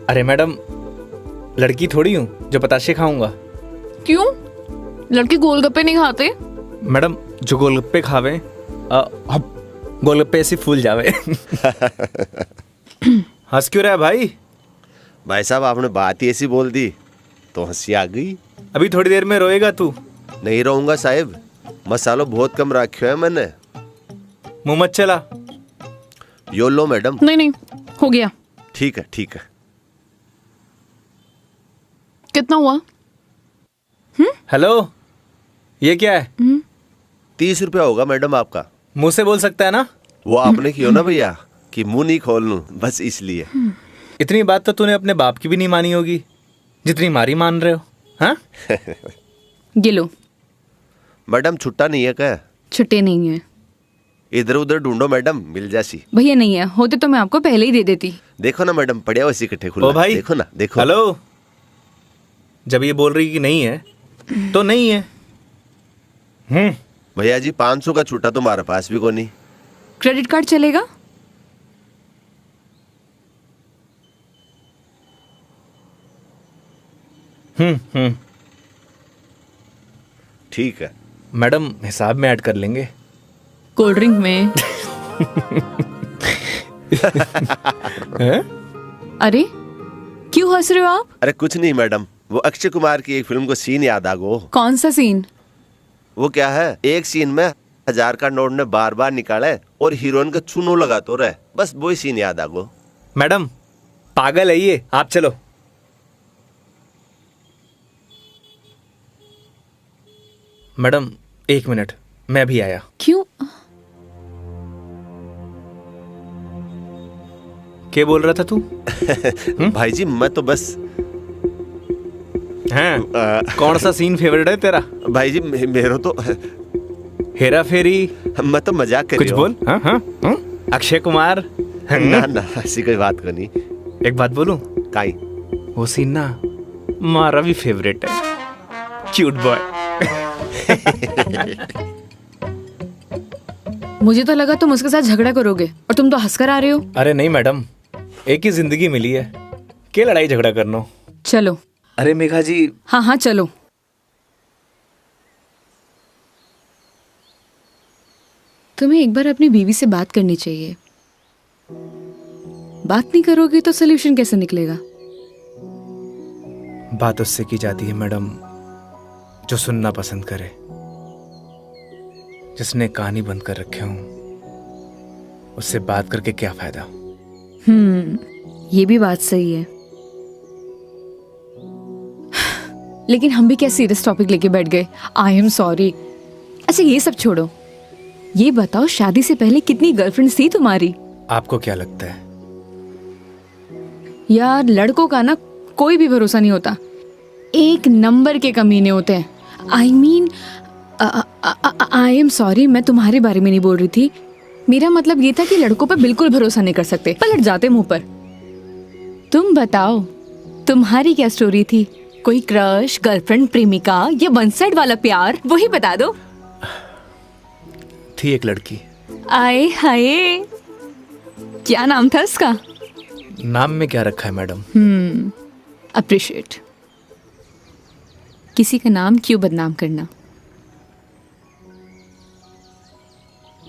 अरे मैडम, लड़की थोड़ी हूँ जो पताशे खाऊंगा।
क्यों? लड़के गोलगप्पे नहीं खाते?
मैडम जो गोलगप्पे खावे गोलगप्पे ऐसे फूल जावे। हंस क्यों रहा है भाई?
भाई साहब आपने बात ही ऐसी बोल दी तो हंसी आ गई।
अभी थोड़ी देर में रोएगा तू।
नहीं रहूंगा साहब, मसालो बहुत कम रखा है मैंने।
मुंह मत चला।
यो लो मैडम।
नहीं नहीं, हो गया।
ठीक है ठीक है।
कितना हुआ?
हेलो, ये क्या है?
30 रुपया होगा मैडम आपका।
मुंह से बोल सकता है ना?
वो आपने क्यों ना भैया कि मुंह नहीं खोल लूं, बस इसलिए।
इतनी बात तो तूने अपने बाप की भी नहीं मानी होगी जितनी मारी मान रहे हो। हाँ?
ये लो।
मैडम छुट्टा नहीं है क्या?
छुट्टे नहीं है।
इधर उधर ढूंढो मैडम, मिल जासी।
भैया नहीं है, होते तो मैं आपको पहले ही दे देती।
देखो ना मैडम, पड़िया वैसे इकट्ठे खुला।
ओ भाई,
देखो ना, देखो।
हेलो, जब ये बोल रही कि नहीं है तो नहीं है।
भैया जी 500 का छुट्टा तुम्हारे पास भी को नहीं।
क्रेडिट कार्ड चलेगा?
ठीक है
मैडम, हिसाब में ऐड कर लेंगे।
कोल्ड ड्रिंक में। अरे क्यों हंस रहे हो आप?
अरे कुछ नहीं मैडम, वो अक्षय कुमार की एक फिल्म को सीन याद आ गो।
कौन सा सीन?
वो क्या है, एक सीन में 1000 का नोट ने बार बार निकाले और हीरोइन का चूनो लगा तो रहे, बस वही सीन याद आ गो।
मैडम पागल है ये, आप चलो। मैडम 1 मिनट, मैं अभी आया।
क्यों?
क्या बोल रहा था तू?
भाई जी मैं तो बस
हैं? कौन सा सीन फेवरेट है तेरा?
भाई जी मेरा तो
हेरा फेरी।
मैं तो मजाक कर
कुछ बोल। हाँ हाँ हाँ? अक्षय कुमार।
ना ना ऐसी कोई बात करनी।
एक बात बोलूं?
काई?
वो सीन ना हमारा भी फेवरेट है। Cute boy.
मुझे तो लगा तुम उसके साथ झगड़ा करोगे और तुम तो हंसकर आ रहे हो।
अरे नहीं मैडम, एक ही जिंदगी मिली है, क्या लड़ाई झगड़ा करना।
चलो।
अरे मेघा जी।
हाँ हाँ चलो। तुम्हें एक बार अपनी बीवी से बात करनी चाहिए। बात नहीं करोगे तो सोल्यूशन कैसे निकलेगा?
बात उससे की जाती है मैडम जो सुनना पसंद करे, जिसने कहानी बंद कर रखे हूं। उससे बात करके क्या फायदा?
ये भी बात सही है। लेकिन हम भी क्या सीरियस टॉपिक लेके बैठ गए। आई एम सॉरी। अच्छा ये सब छोड़ो, ये बताओ शादी से पहले कितनी गर्लफ्रेंड्स थी तुम्हारी?
आपको क्या लगता है?
यार लड़कों का ना कोई भी भरोसा नहीं होता, एक नंबर के कमीने होते हैं। I mean I am sorry, मैं तुम्हारे बारे में नहीं बोल रही थी। मेरा मतलब ये था कि लड़कों पर बिल्कुल भरोसा नहीं कर सकते, पलट जाते मुंह पर। तुम बताओ तुम्हारी क्या स्टोरी थी? कोई क्रश, गर्लफ्रेंड, प्रेमिका या वन साइड वाला प्यार, वही बता दो।
थी एक लड़की।
आए हाय, क्या नाम था उसका?
नाम में क्या रखा है मैडम?
अप्रिशिएट। किसी का नाम क्यों बदनाम करना।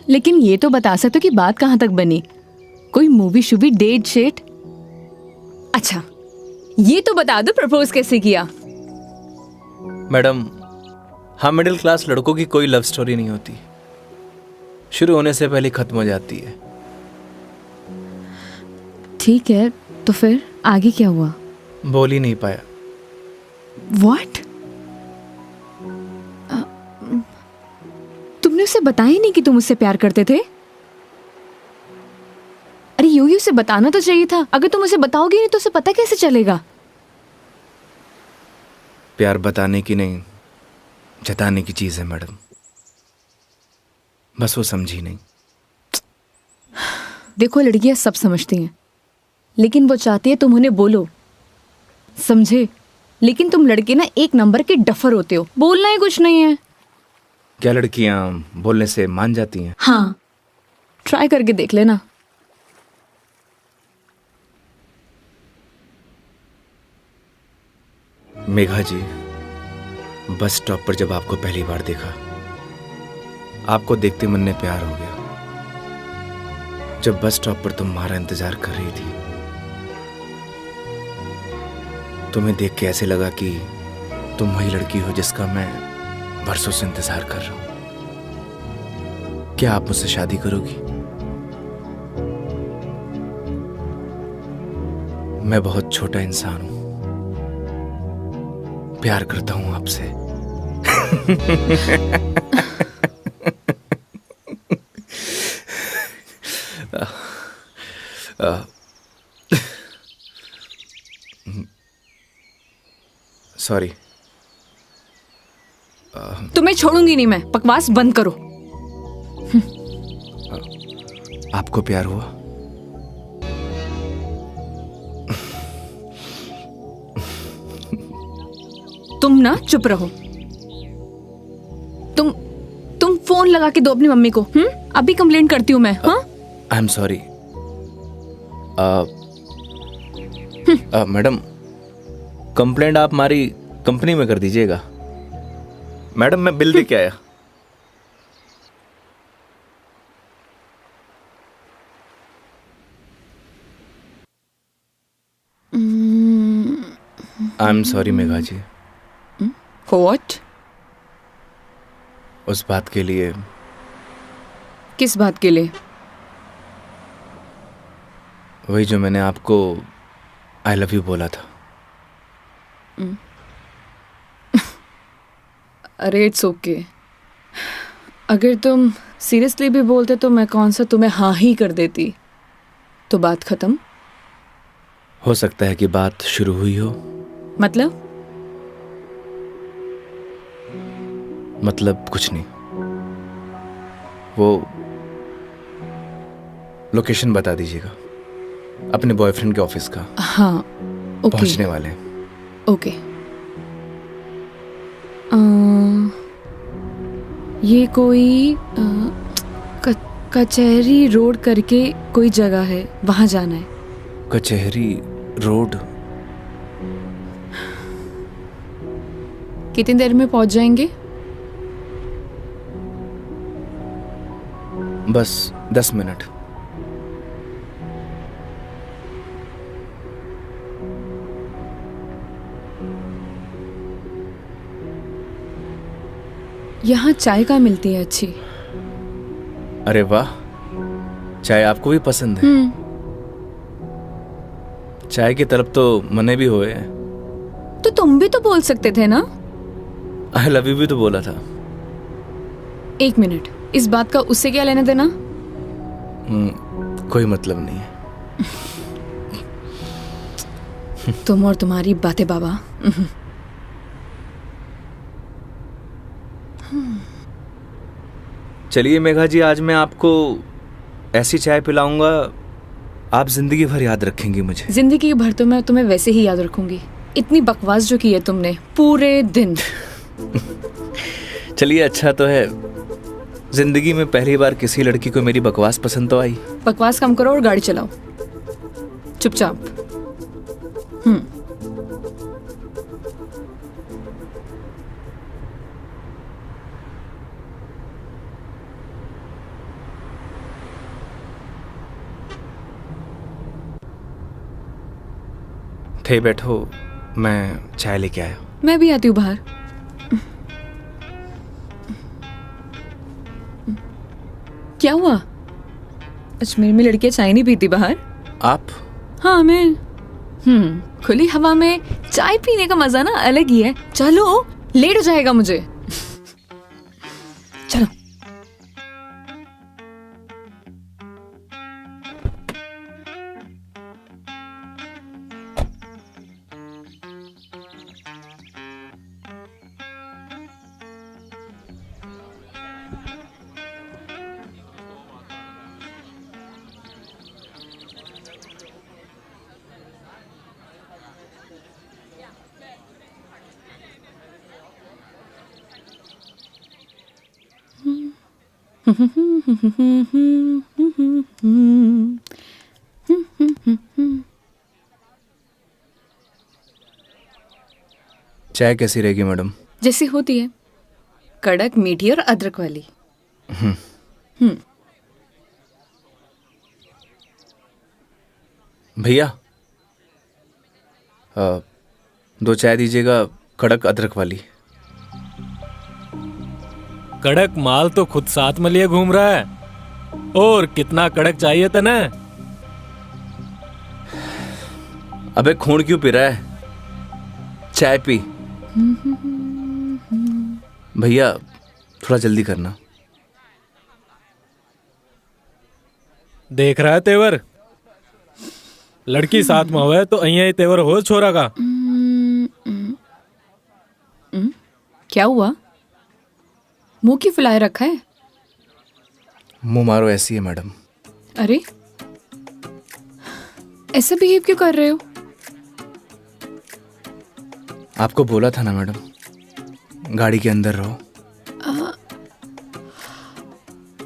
लेकिन ये तो बता सकते हो कि बात कहां तक बनी? कोई मूवी शूवी, डेट शेट? अच्छा ये तो बता दो प्रपोज कैसे किया?
मैडम हम मिडिल क्लास लड़कों की कोई लव स्टोरी नहीं होती, शुरू होने से पहले खत्म हो जाती है।
ठीक है, तो फिर आगे क्या हुआ?
बोल ही नहीं पाया।
What? तुमने उसे बताया ही नहीं कि तुम उससे प्यार करते थे? अरे यूं ही उसे बताना तो चाहिए था। अगर तुम उसे बताओगे नहीं तो उसे पता कैसे चलेगा?
प्यार बताने की नहीं, जताने की चीज है मैडम, बस वो समझी नहीं।
देखो लड़कियां सब समझती हैं, लेकिन वो चाहती है तुम उन्हें बोलो, समझे? लेकिन तुम लड़के ना एक नंबर के डफर होते हो, बोलना ही कुछ नहीं है।
क्या लड़कियां बोलने से मान जाती हैं?
हाँ, ट्राई करके देख लेना।
मेघा जी, बस स्टॉप पर जब आपको पहली बार देखा, आपको देखते मन में प्यार हो गया। जब बस स्टॉप पर तुम हमारा इंतजार कर रही थी, तुम्हें देख के ऐसे लगा कि तुम वही लड़की हो जिसका मैं बरसों से इंतजार कर रहा हूं। क्या आप मुझसे शादी करोगी? मैं बहुत छोटा इंसान हूं, प्यार करता हूं आपसे। सॉरी।
तुम्हें छोड़ूंगी नहीं मैं, बकवास बंद करो।
आपको प्यार हुआ?
तुम ना चुप रहो। तुम फोन लगा के दो अपनी मम्मी को। अभी कंप्लेंट करती हूँ मैं। हाँ,
आई एम सॉरी। मैडम, कंप्लेंट आप हमारी कंपनी में कर दीजिएगा। मैडम, मैं बिल दे के आया। I am sorry Megha ji.
What?
उस बात के लिए।
किस बात के लिए?
वही जो मैंने आपको आई लव यू बोला था।
अरे इट्स ओके। अगर तुम सीरियसली भी बोलते तो मैं कौन सा तुम्हें हाँ ही कर देती, तो बात खत्म।
हो सकता है कि बात शुरू हुई हो। मतलब कुछ नहीं। वो लोकेशन बता दीजिएगा अपने बॉयफ्रेंड के ऑफिस का।
हाँ ओके।
पहुंचने वाले हैं।
ओके। ये कोई कचहरी रोड करके कोई जगह है, वहां जाना है।
कचहरी रोड?
कितनी देर में पहुंच जाएंगे?
बस 10 मिनट।
यहाँ चाय का मिलती है अच्छी।
अरे वाह, चाय आपको भी पसंद है? चाय की तरफ तो मने भी हुए हैं।
तो तुम भी तो बोल सकते थे ना।
आई लव यू भी तो बोला था।
1 मिनट, इस बात का उससे क्या लेना देना?
कोई मतलब नहीं है।
तुम और तुम्हारी बातें बाबा।
चलिए मेघा जी, आज मैं आपको ऐसी चाय पिलाऊंगा, आप जिंदगी भर याद रखेंगी मुझे।
जिंदगी भर तो मैं तुम्हें वैसे ही याद रखूंगी। इतनी बकवास जो की है तुमने पूरे दिन।
चलिए, अच्छा तो है, जिंदगी में पहली बार किसी लड़की को मेरी बकवास पसंद तो आई।
बकवास कम करो और गाड़ी चलाओ चुपचाप।
थे बैठो, मैं चाय लेके आया।
मैं भी आती हूँ बाहर। क्या हुआ? अजमेर में लड़कियां चाय नहीं पीती बाहर?
आप?
हाँ मैं। खुली हवा में चाय पीने का मजा ना अलग ही है। चलो, लेट हो जाएगा मुझे। चलो।
चाय कैसी रहेगी मैडम?
जैसी होती है, कड़क, मीठी और अदरक वाली।
भैया 2 चाय दीजिएगा, कड़क अदरक वाली।
कड़क माल तो खुद साथ में लिए घूम रहा है, और कितना कड़क चाहिए था ना?
अबे खून क्यों पी रहा है, चाय पी। भैया थोड़ा जल्दी करना।
देख रहा है तेवर, लड़की साथ में हुआ है तो अहिया तेवर हो छोरा का।
क्या हुआ, मुंह क्यों फुलाए रखा है?
मुंह मारो ऐसी है मैडम।
अरे ऐसा बिहेव क्यों कर रहे हो?
आपको बोला था ना मैडम, गाड़ी के अंदर रहो।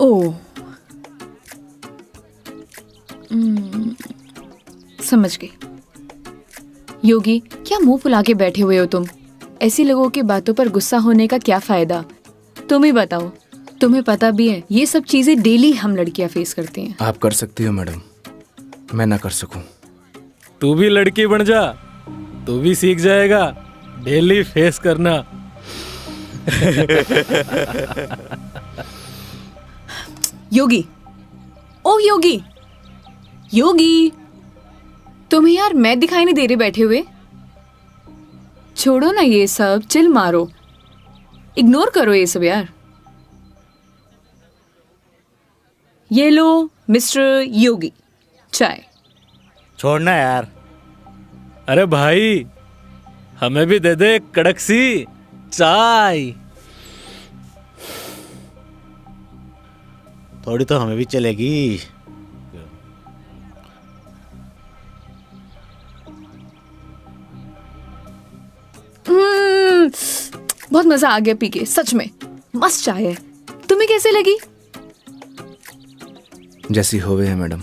ओ समझ गई। योगी, क्या मुंह फुला के बैठे हुए हो तुम? ऐसी लोगों की बातों पर गुस्सा होने का क्या फायदा? तुम ही बताओ, तुम्हें पता भी है ये सब चीजें डेली हम लड़कियां फेस करती हैं।
आप कर सकती हो मैडम, मैं ना कर सकूं।
तू भी लड़की बन जा, तू भी सीख जाएगा डेली फेस करना।
योगी, ओ योगी, योगी, तुम्हें यार मैं दिखाई नहीं दे रही बैठे हुए? छोड़ो ना ये सब, चिल मारो, इग्नोर करो ये सब यार। ये लो मिस्टर योगी, चाय।
छोड़ना यार।
अरे भाई, हमें भी दे दे कड़क सी चाय।
थोड़ी तो हमें भी चलेगी।
बहुत मजा आ गया पी के, सच में मस्त चाय है। तुम्हें कैसे लगी?
जैसी होवे है मैडम।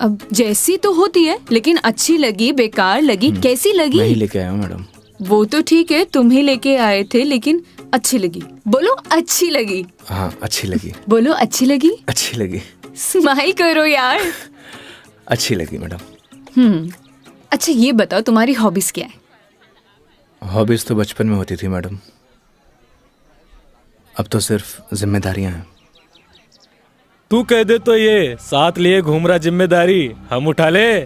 अब जैसी तो होती है, लेकिन अच्छी लगी, बेकार लगी, कैसी लगी?
मैं ही लेके आया हूँ मैडम।
वो तो ठीक है, तुम ही लेके आए थे, लेकिन अच्छी लगी। बोलो अच्छी लगी।
हाँ अच्छी लगी।
बोलो अच्छी लगी।
अच्छी लगी।
स्माइल करो यार।
अच्छी लगी मैडम।
अच्छा ये बताओ, तुम्हारी हॉबीज क्या है?
हॉबीज तो बचपन में होती थी मैडम, अब तो सिर्फ जिम्मेदारियां हैं।
तू कह दे तो ये साथ लिए घूम रहा जिम्मेदारी हम उठा ले,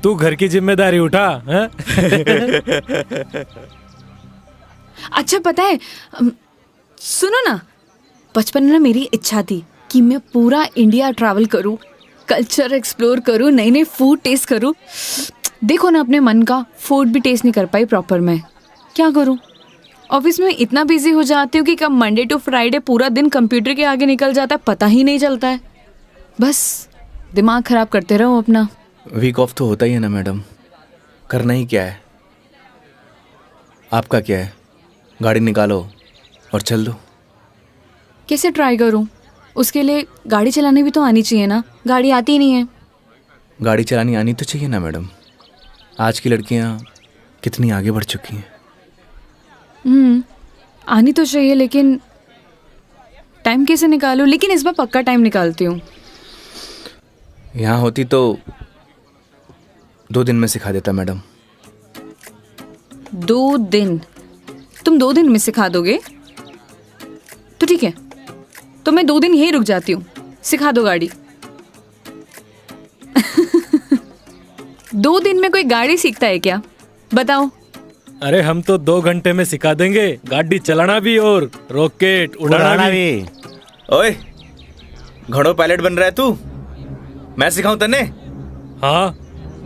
तू घर की जिम्मेदारी उठा है?
अच्छा पता है, सुनो ना, बचपन में ना मेरी इच्छा थी कि मैं पूरा इंडिया ट्रैवल करूं, कल्चर एक्सप्लोर करूं, नए नए फूड टेस्ट करूं। देखो ना, अपने मन का फूड भी टेस्ट नहीं कर पाई प्रॉपर। मैं क्या करूं? ऑफिस में इतना बिजी हो जाती हूँ कि कब मंडे टू फ्राइडे पूरा दिन कंप्यूटर के आगे निकल जाता है, पता ही नहीं चलता है। बस दिमाग खराब करते रहो अपना।
वीक ऑफ तो होता ही है ना मैडम, करना ही क्या है। आपका क्या है, गाड़ी निकालो और चल दो।
कैसे ट्राई करूं? उसके लिए गाड़ी चलानी भी तो आनी चाहिए ना, गाड़ी आती ही नहीं है।
गाड़ी चलानी आनी तो चाहिए ना मैडम, आज की लड़कियां कितनी आगे बढ़ चुकी हैं।
आनी तो चाहिए, लेकिन टाइम कैसे निकालूं? लेकिन इस बार पक्का टाइम निकालती हूँ।
यहाँ होती तो 2 दिन में सिखा देता मैडम।
2 दिन? तुम 2 दिन में सिखा दोगे? तो ठीक है, तो मैं 2 दिन यहीं रुक जाती हूँ, सिखा दो गाड़ी। 2 दिन में कोई गाड़ी सीखता है क्या? बताओ।
अरे हम तो 2 घंटे में सिखा देंगे, गाड़ी चलाना भी और रॉकेट उड़ाना भी।
ओए, घोड़ो पायलट बन रहा है तू? मैं सिखाऊं तन्ने?
हाँ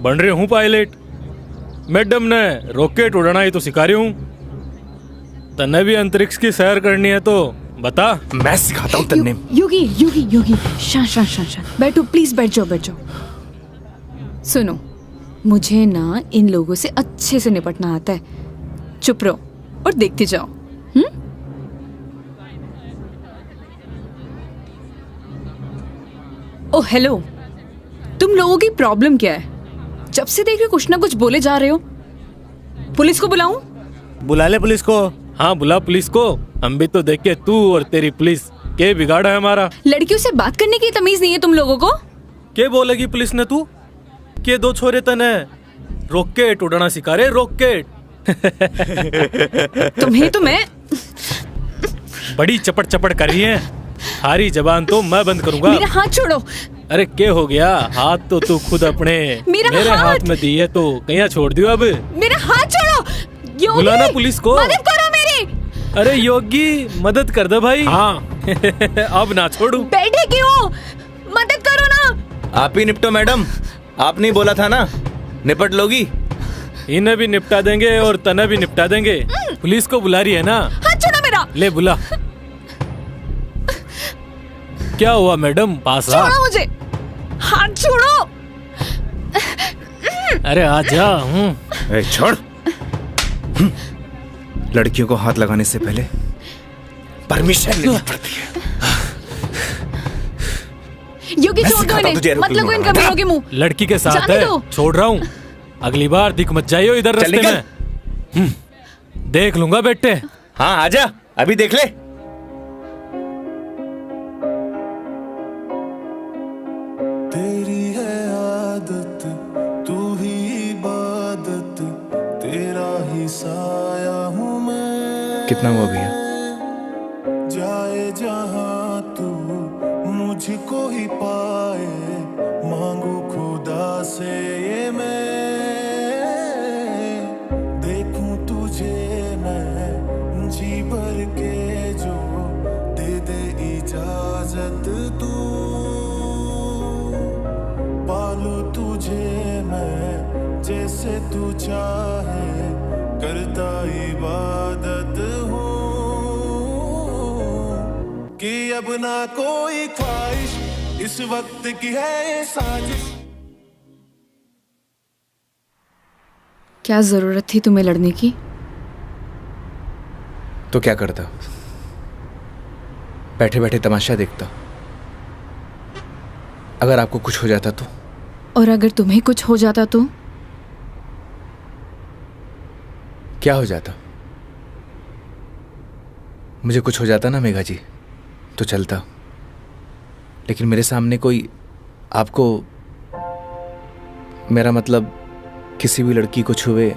बन रहे हूँ पायलट। मैडम ने रॉकेट उड़ाना ही तो सिखा रही हूँ, तन्ने भी अंतरिक्ष की सैर करनी है तो बता।
मैं सिखाता हूँ तन्ने।
योगी योगी योगी, शांत शांत शांत शांत बैठो प्लीज, बैठ जाओ बैठ जाओ। सुनो, मुझे ना इन लोगों से अच्छे से निपटना आता है। चुप रहो और देखते जाओ। ओह हेलो, तुम लोगों की प्रॉब्लम क्या है? जब से देख रहे कुछ ना कुछ बोले जा रहे हो। पुलिस को बुलाऊं?
बुला ले पुलिस को।
हाँ बुला पुलिस को, हम भी तो देखे तू और तेरी पुलिस के बिगाड़ा है हमारा?
लड़कियों से बात करने की तमीज नहीं है तुम लोगों को?
के बोलेगी पुलिस ने तू? के दो छोरे तने रॉकेट उड़ाना सिखा रहे, रॉकेट।
तुम्हें तो मैं
बड़ी चपड़ चपड़ कर रही है। हारी जबान तो मैं बंद करूंगा।
मेरा हाथ छोड़ो।
अरे क्या हो गया? हाथ तो तू खुद अपने मेरे हाथ में दी है तो कहीं छोड़ दियो अब।
मेरा हाथ छोड़ो। योगी,
बुलाना पुलिस को।
मदद करो मेरी।
अरे योगी मदद कर दो भाई। हाँ। अब ना छोड़ू।
बैठे क्यों? मदद करो ना।
आप ही निपटो मैडम, आपने ही बोला था ना, निपट लोगी।
इन्हें भी निपटा देंगे और तने भी निपटा देंगे। पुलिस को बुला रही है ना?
हाथ छोड़ो मेरा।
ले बुला। क्या हुआ मैडम? पास आ।
छोड़ो मुझे, हाथ छोड़ो।
अरे आजा।
छोड़। लड़कियों को हाथ लगाने से पहले परमिशन लेनी पड़ती है।
योगी छोड़ दो इन्हें, मत लगो इन कमीनों के मुंह।
लड़की के साथ है, छोड़ रहा हूँ। अगली बार दिख मत जाइयो इधर रास्ते में। देख लूंगा बेटे।
हाँ आजा, अभी देख ले।
तेरी है आदत, तू ही इबादत, तेरा ही साया हूँ मैं।
कितना हुआ भैया?
जाए जहाँ तू मुझको ही पाए, मांगू खुदा से ये मैं। देखूं तुझे मैं जी भर के, जो दे दे इजाजत तू। पालू तुझे मैं जैसे तू चाहे, करता इबादत हूँ कि अब ना कोई ख्वाहिश, इस वक्त की है साजिश।
क्या जरूरत थी तुम्हें लड़ने की?
तो क्या करता? बैठे बैठे तमाशा देखता। अगर आपको कुछ हो जाता तो?
और अगर तुम्हें कुछ हो जाता तो?
क्या हो जाता? मुझे कुछ हो जाता ना मेघा जी, तो चलता। लेकिन मेरे सामने कोई आपको, मेरा मतलब किसी भी लड़की को छुए,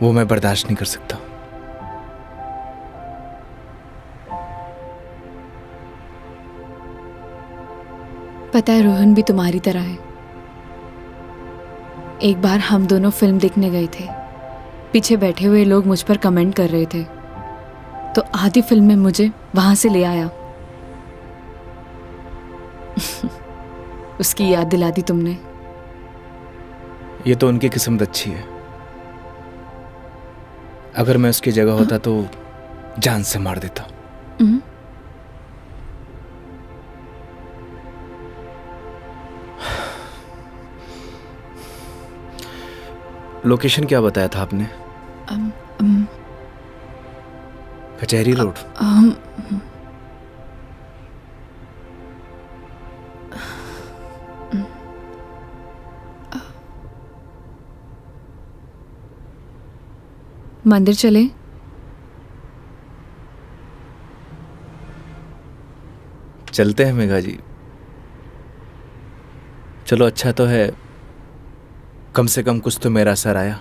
वो मैं बर्दाश्त नहीं कर सकता।
पता है रोहन भी तुम्हारी तरह है। एक बार हम दोनों फिल्म देखने गए थे। पीछे बैठे हुए लोग मुझ पर कमेंट कर रहे थे, तो आधी फिल्म में मुझे वहां से ले आया। उसकी याद दिला दी तुमने।
ये तो उनकी किस्मत अच्छी है। अगर मैं उसकी जगह होता तो जान से मार देता। लोकेशन क्या बताया था आपने? कचहरी रोड।
मंदिर चले?
चलते हैं मेघा जी। चलो, अच्छा तो है, कम से कम कुछ तो मेरा असर आया।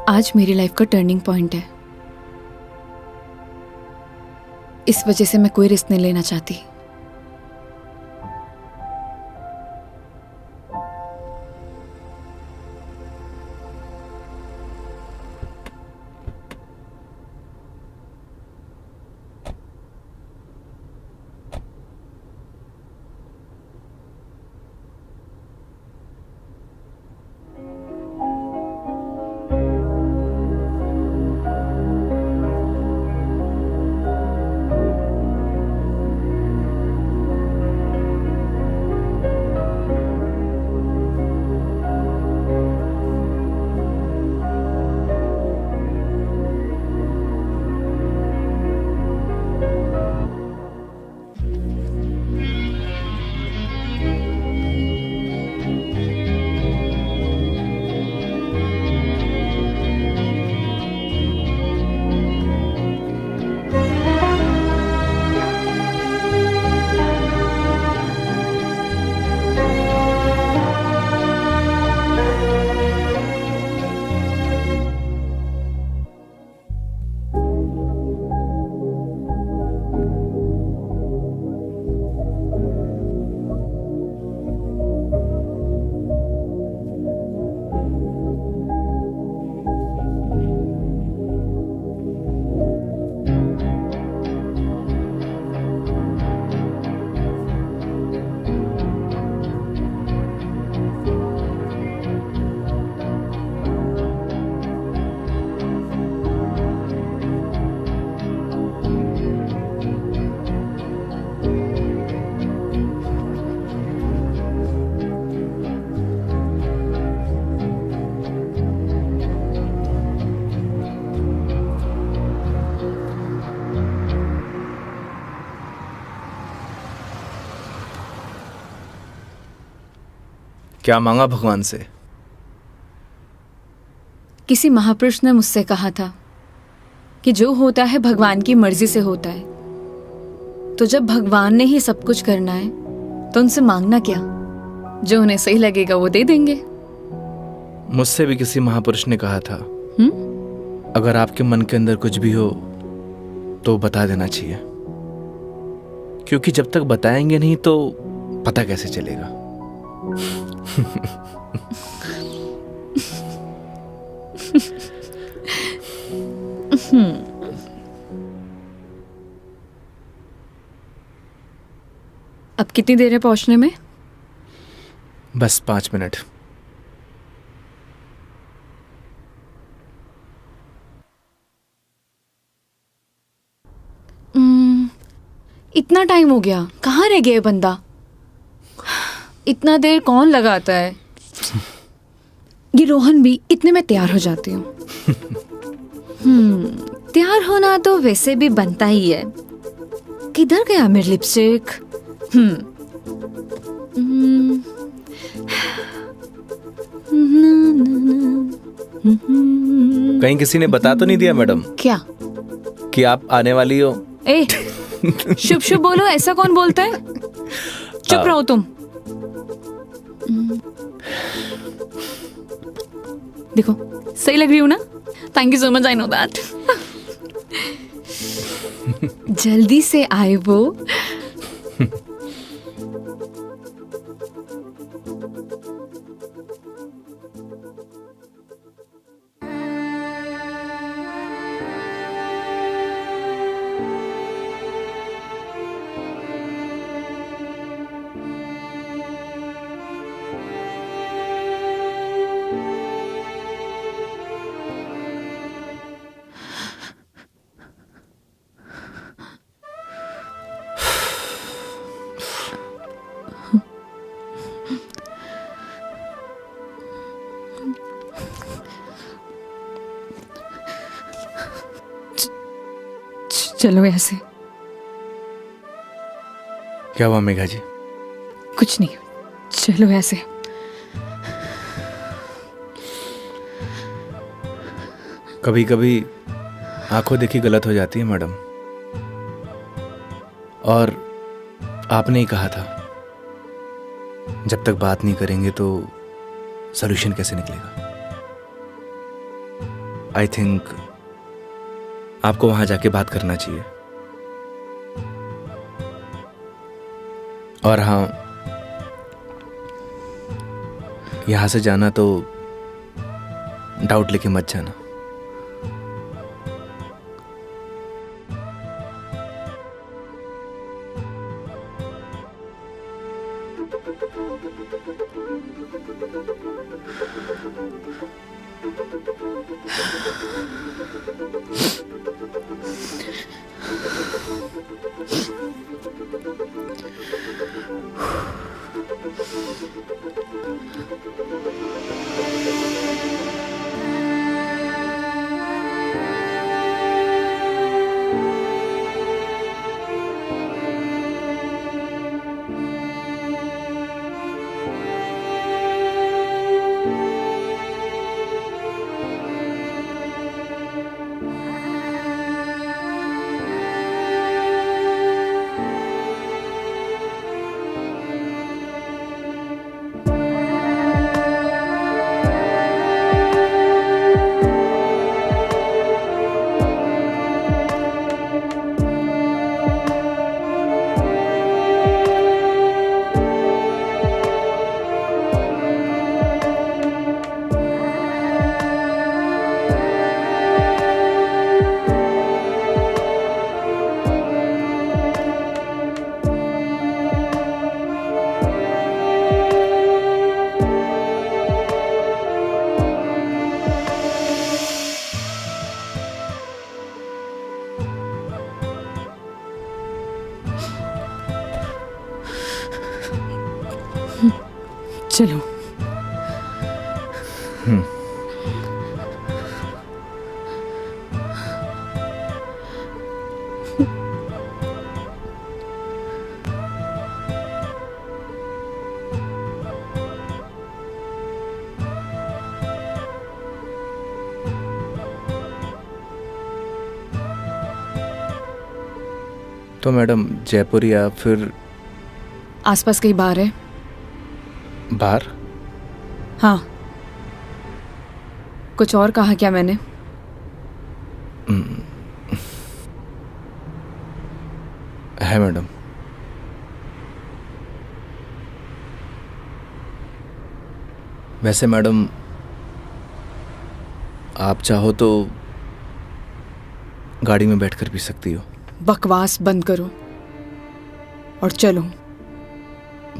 आज मेरी लाइफ का टर्निंग पॉइंट है। इस वजह से मैं कोई रिस्क नहीं लेना चाहती।
क्या मांगा भगवान से?
किसी महापुरुष ने मुझसे कहा था कि जो होता है भगवान की मर्जी से होता है, तो जब भगवान ने ही सब कुछ करना है तो उनसे मांगना क्या, जो उन्हें सही लगेगा वो दे देंगे।
मुझसे भी किसी महापुरुष ने कहा था, अगर आपके मन के अंदर कुछ भी हो तो बता देना चाहिए, क्योंकि जब तक बताएंगे नहीं तो पता कैसे चलेगा।
अब कितनी देर है पहुंचने में?
बस 5 मिनट।
इतना टाइम हो गया, कहाँ रह गया ये बंदा? इतना देर कौन लगाता है? ये रोहन भी, इतने में तैयार हो जाती हूँ। तैयार होना तो वैसे भी बनता ही है। किधर गया मेरी लिपस्टिक?
कहीं किसी ने बता तो नहीं दिया मैडम
क्या
कि आप आने वाली हो?
ए, शुभ शुभ बोलो, ऐसा कौन बोलता है? चुप रहो तुम। देखो सही लग रही हूँ ना? Thank you so much, I know that. जल्दी से आए वो। चलो ऐसे।
क्या हुआ मेघा जी?
कुछ नहीं, चलो ऐसे।
कभी कभी आंखों देखी गलत हो जाती है मैडम, और आपने ही कहा था जब तक बात नहीं करेंगे तो सॉल्यूशन कैसे निकलेगा। आई थिंक आपको वहां जाके बात करना चाहिए। और हाँ, यहां से जाना तो डाउट लेके मत जाना।
चलो।
तो मैडम जयपुर या फिर
आसपास कहीं बार है?
बाहर?
हाँ। कुछ और कहा क्या मैंने?
है मैडम। वैसे मैडम आप चाहो तो गाड़ी में बैठकर पी सकती हो।
बकवास बंद करो और चलो।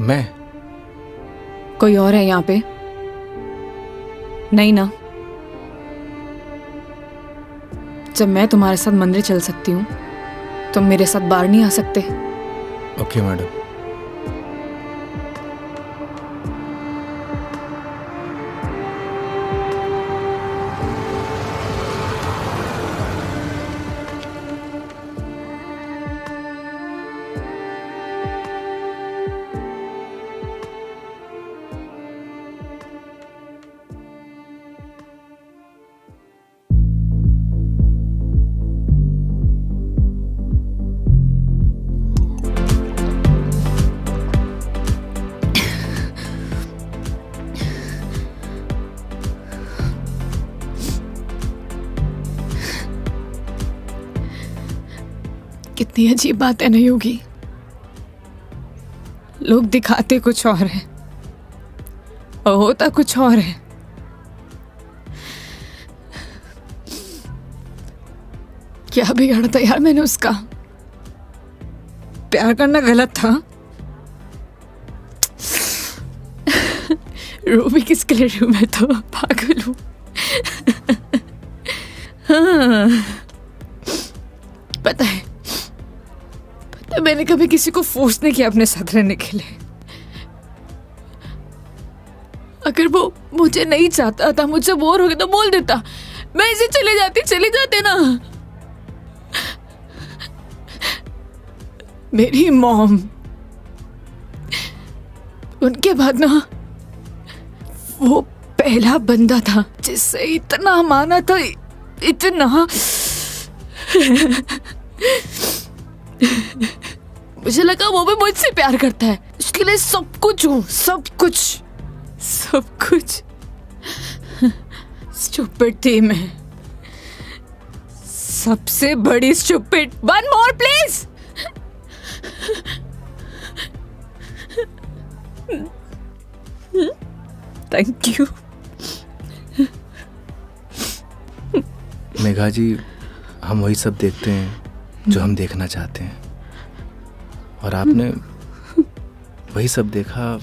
मैं?
कोई और है यहाँ पे? नहीं ना? जब मैं तुम्हारे साथ मंदिर चल सकती हूँ, तुम मेरे साथ बाहर नहीं आ सकते?
Okay madam.
कितनी अजीब बात है ना योगी। लोग दिखाते कुछ और है और होता कुछ और है। क्या बिगाड़ा था यार मैंने उसका? प्यार करना गलत था। रो भी किसके लिए रू? मैं तो पागल हूं। हाँ, पता है मैंने कभी किसी को फोर्स नहीं किया अपने साथ रहने के लिए। अगर वो मुझे नहीं चाहता था, मुझसे बोर हो गया तो बोल देता, मैं इसे चले जाते ना। मेरी मॉम, उनके बाद ना वो पहला बंदा था जिससे इतना माना था, इतना। मुझे लगा वो भी मुझसे प्यार करता है, उसके लिए सब कुछ हूं, सब कुछ। स्टूपिड थी मैं, सबसे बड़ी stupid. One more please. Thank you.
Megha ji, हम वही सब देखते हैं जो हम देखना चाहते हैं, और आपने वही सब देखा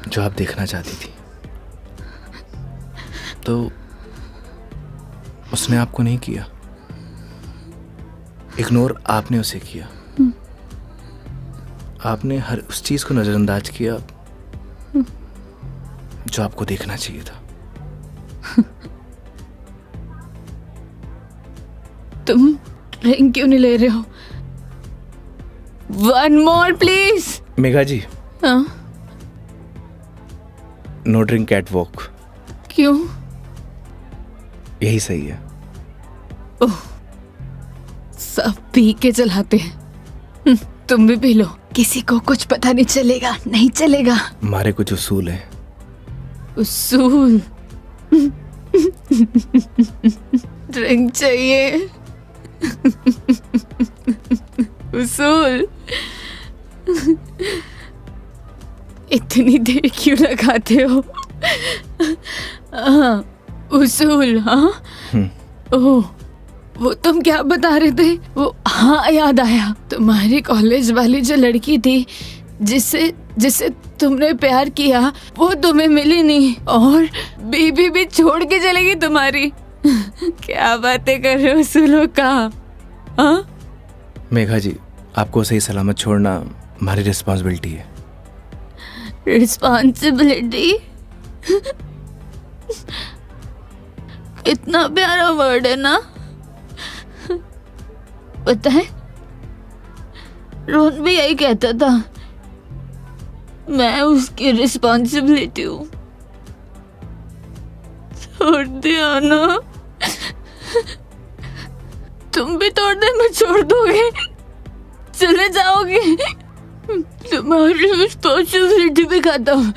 जो आप देखना चाहती थी। तो उसने आपको नहीं किया, इग्नोर आपने उसे किया। आपने हर उस चीज को नजरअंदाज किया जो आपको देखना चाहिए था।
तुम ड्रिंक क्यों नहीं ले रहे हो? One more please.
Megha ji,
हाँ?
No drink at walk.
क्यों?
यही सही है।
ओह, सब पी के चलाते हैं। तुम भी पी लो, किसी को कुछ पता नहीं चलेगा। नहीं चलेगा।
हमारे कुछ उसूल हैं।
उसूल? ड्रिंक चाहिए। उसूल? इतनी देर क्यों लगाते हो? हाँ, उसूल। हाँ, ओह, वो तुम क्या बता रहे थे? वो, हाँ याद आया, तुम्हारी कॉलेज वाली जो लड़की थी जिससे तुमने प्यार किया, वो तुम्हें मिली नहीं और बीबी भी छोड़ के चलेगी तुम्हारी। क्या बातें कर रहे हो उसूलों का? हाँ?
मेघा जी, आपको सही सलामत छोड़ना हमारी रिस्पॉन्सिबिलिटी है।
रिस्पॉन्सिबिलिटी? इतना प्यारा वर्ड है ना। पता है, रोहन भी यही कहता था, मैं उसकी रिस्पॉन्सिबिलिटी हूँ। छोड़ दिया ना? तुम भी तोड़ दे, मैं छोड़ दोगे? चले जाओगे? तुम्हारी रिस्पॉन्सिबिलिटी भी खत्म।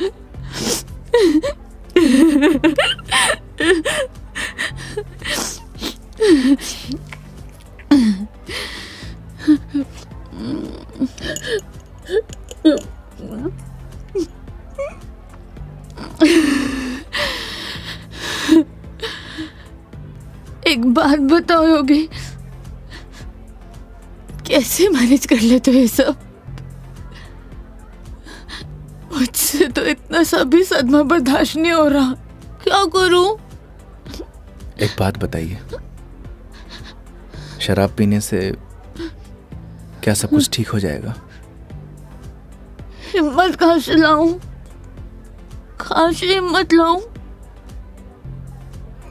एक बात बताओ योगी, कैसे मैनेज कर लेते हो ये सब? मुझसे तो इतना सा भी सदमा बर्दाश्त नहीं हो रहा, क्या करूं?
एक बात बताइए, शराब पीने से क्या सब कुछ ठीक हो जाएगा?
हिम्मत कहाँ से लाऊं? कहाँ से हिम्मत लाऊं?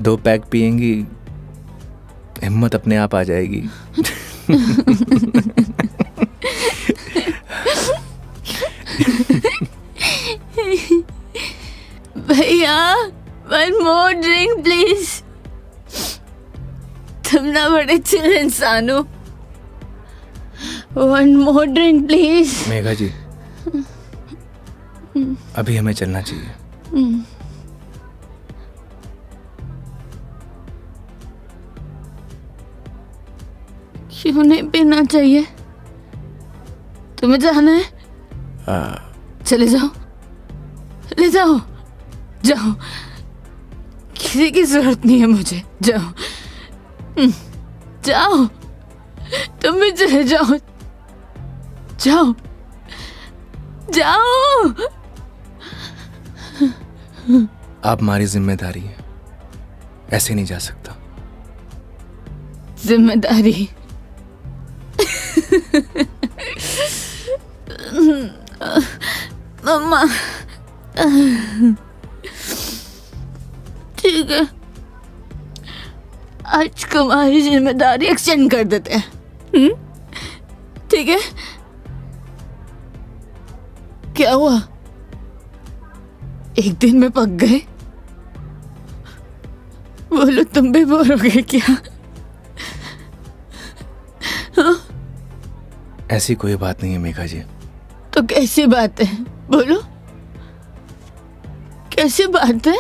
2 पैक पिएंगी, हिम्मत अपने आप आ जाएगी।
भैया, 1 more drink प्लीज। तुम ना बड़े चिल इंसान हो। 1 more drink प्लीज।
मेघा जी, अभी हमें चलना चाहिए।
क्यों नहीं पीना चाहिए? तुम्हें जाना है? चले जाओ, ले जाओ, जाओ, किसी की जरूरत नहीं है मुझे। जाओ, जाओ, तुम भी चले जाओ, जाओ, जाओ।
आप हमारी जिम्मेदारी है, ऐसे नहीं जा सकता।
जिम्मेदारी? मम्मा, ठीक है, आज तुम्हारी जिम्मेदारी एक्सटेंड कर देते हैं। ठीक है? क्या हुआ? एक दिन में पक गए? बोलो, तुम भी बोर हो गए क्या?
ऐसी कोई बात नहीं है मेघा जी।
तो कैसी बात है? बोलो, कैसी बात है?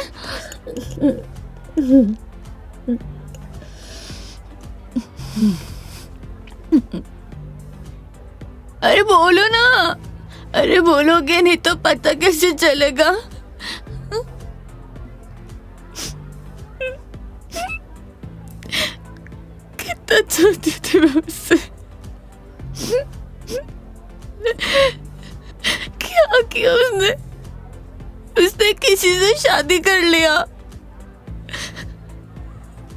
अरे बोलो ना, अरे बोलोगे नहीं तो पता कैसे चलेगा? कितना चाहती थी मैं उससे, क्या किया उसने? उसने किसी से शादी कर लिया,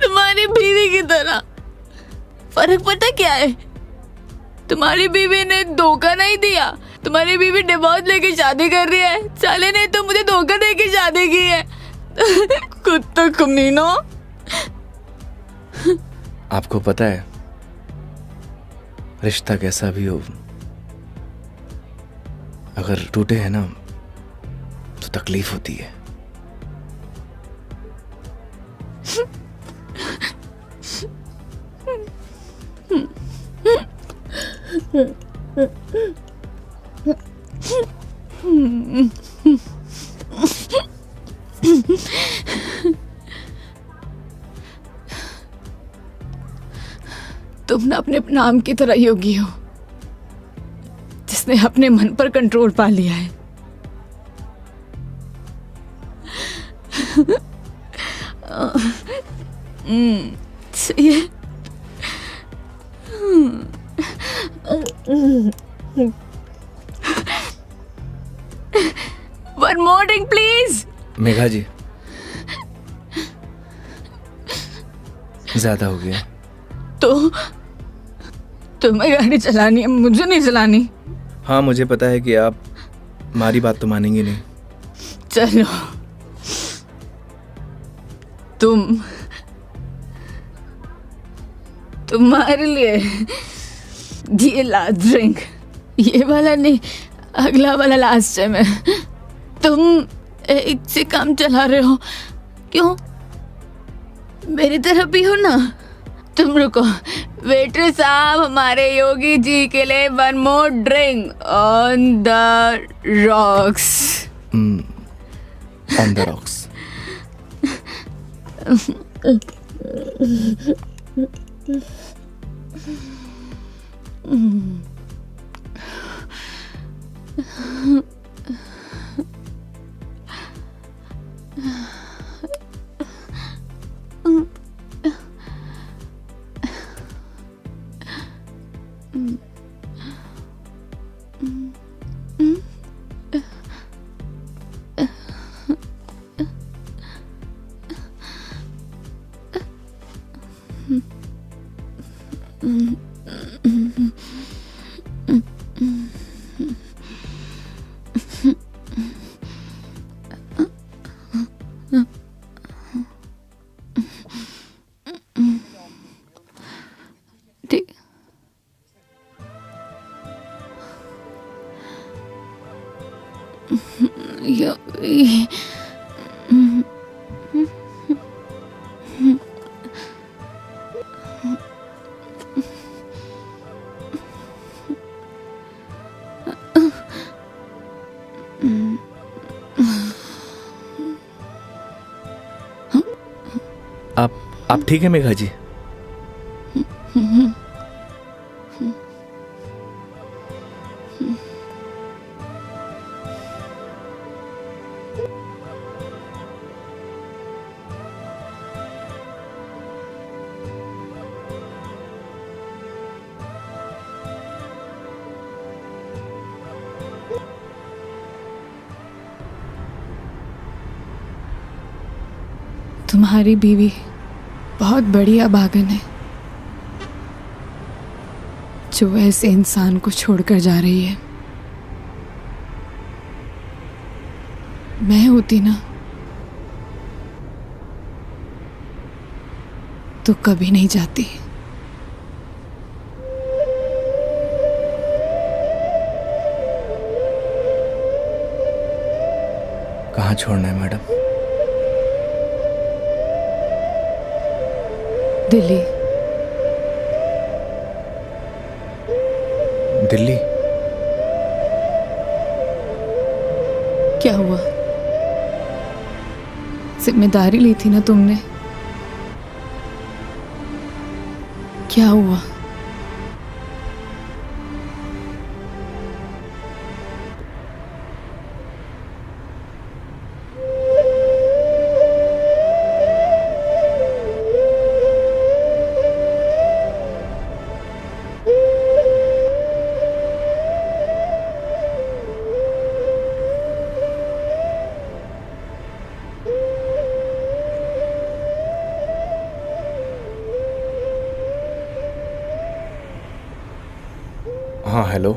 तुम्हारी बीवी की तरह। फर्क पता क्या है? तुम्हारी बीवी ने धोखा नहीं दिया, तुम्हारी बीवी डिवोर्स लेके शादी कर रही है। साले ने तो मुझे धोखा देके शादी की है। कुत्ता कमीना।
आपको पता है, रिश्ता कैसा भी हो, अगर टूटे है ना तो तकलीफ होती है।
तुम ना अपने नाम की तरह योगी हो, जिसने अपने मन पर कंट्रोल पा लिया है। सही है। One more drink, please.
Megha जी, ज्यादा हो गया।
तो तुम्हें गाड़ी चलानी है, मुझे नहीं चलानी।
हाँ, मुझे पता है कि आप हमारी बात तो मानेंगे नहीं।
चलो, तुम्हारे लिए ये लास्ट ड्रिंक, ये वाला नहीं, अगला वाला लास्ट टाइम है। तुम एक से काम चला रहे हो, क्यों? मेरी तरह भी हो ना। तुम रुको, वेटर साहब, हमारे योगी जी के लिए 1 more drink on the rocks.
On the rocks. आप ठीक है मेघा जी?
तुम्हारी बीवी बहुत बड़ी अभागन है जो ऐसे इंसान को छोड़कर जा रही है। मैं होती ना तो कभी नहीं जाती।
कहाँ छोड़ना है मैडम?
दिल्ली।
दिल्ली?
क्या हुआ? जिम्मेदारी ली थी ना तुमने, क्या हुआ?
हाँ हेलो।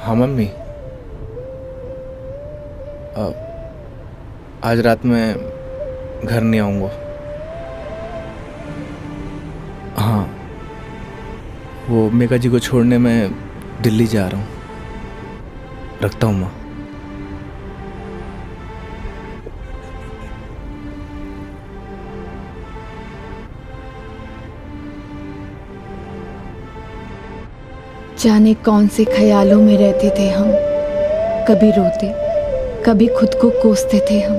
हाँ मम्मी, आज रात में घर नहीं आऊँगा। हाँ, वो मेघा जी को छोड़ने मैं दिल्ली जा रहा हूँ। रखता हूँ माँ।
जाने कौन से ख्यालों में रहते थे हम, कभी रोते कभी खुद को कोसते थे हम।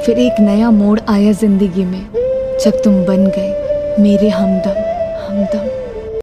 फिर एक नया मोड़ आया जिंदगी में जब तुम बन गए मेरे हमदम।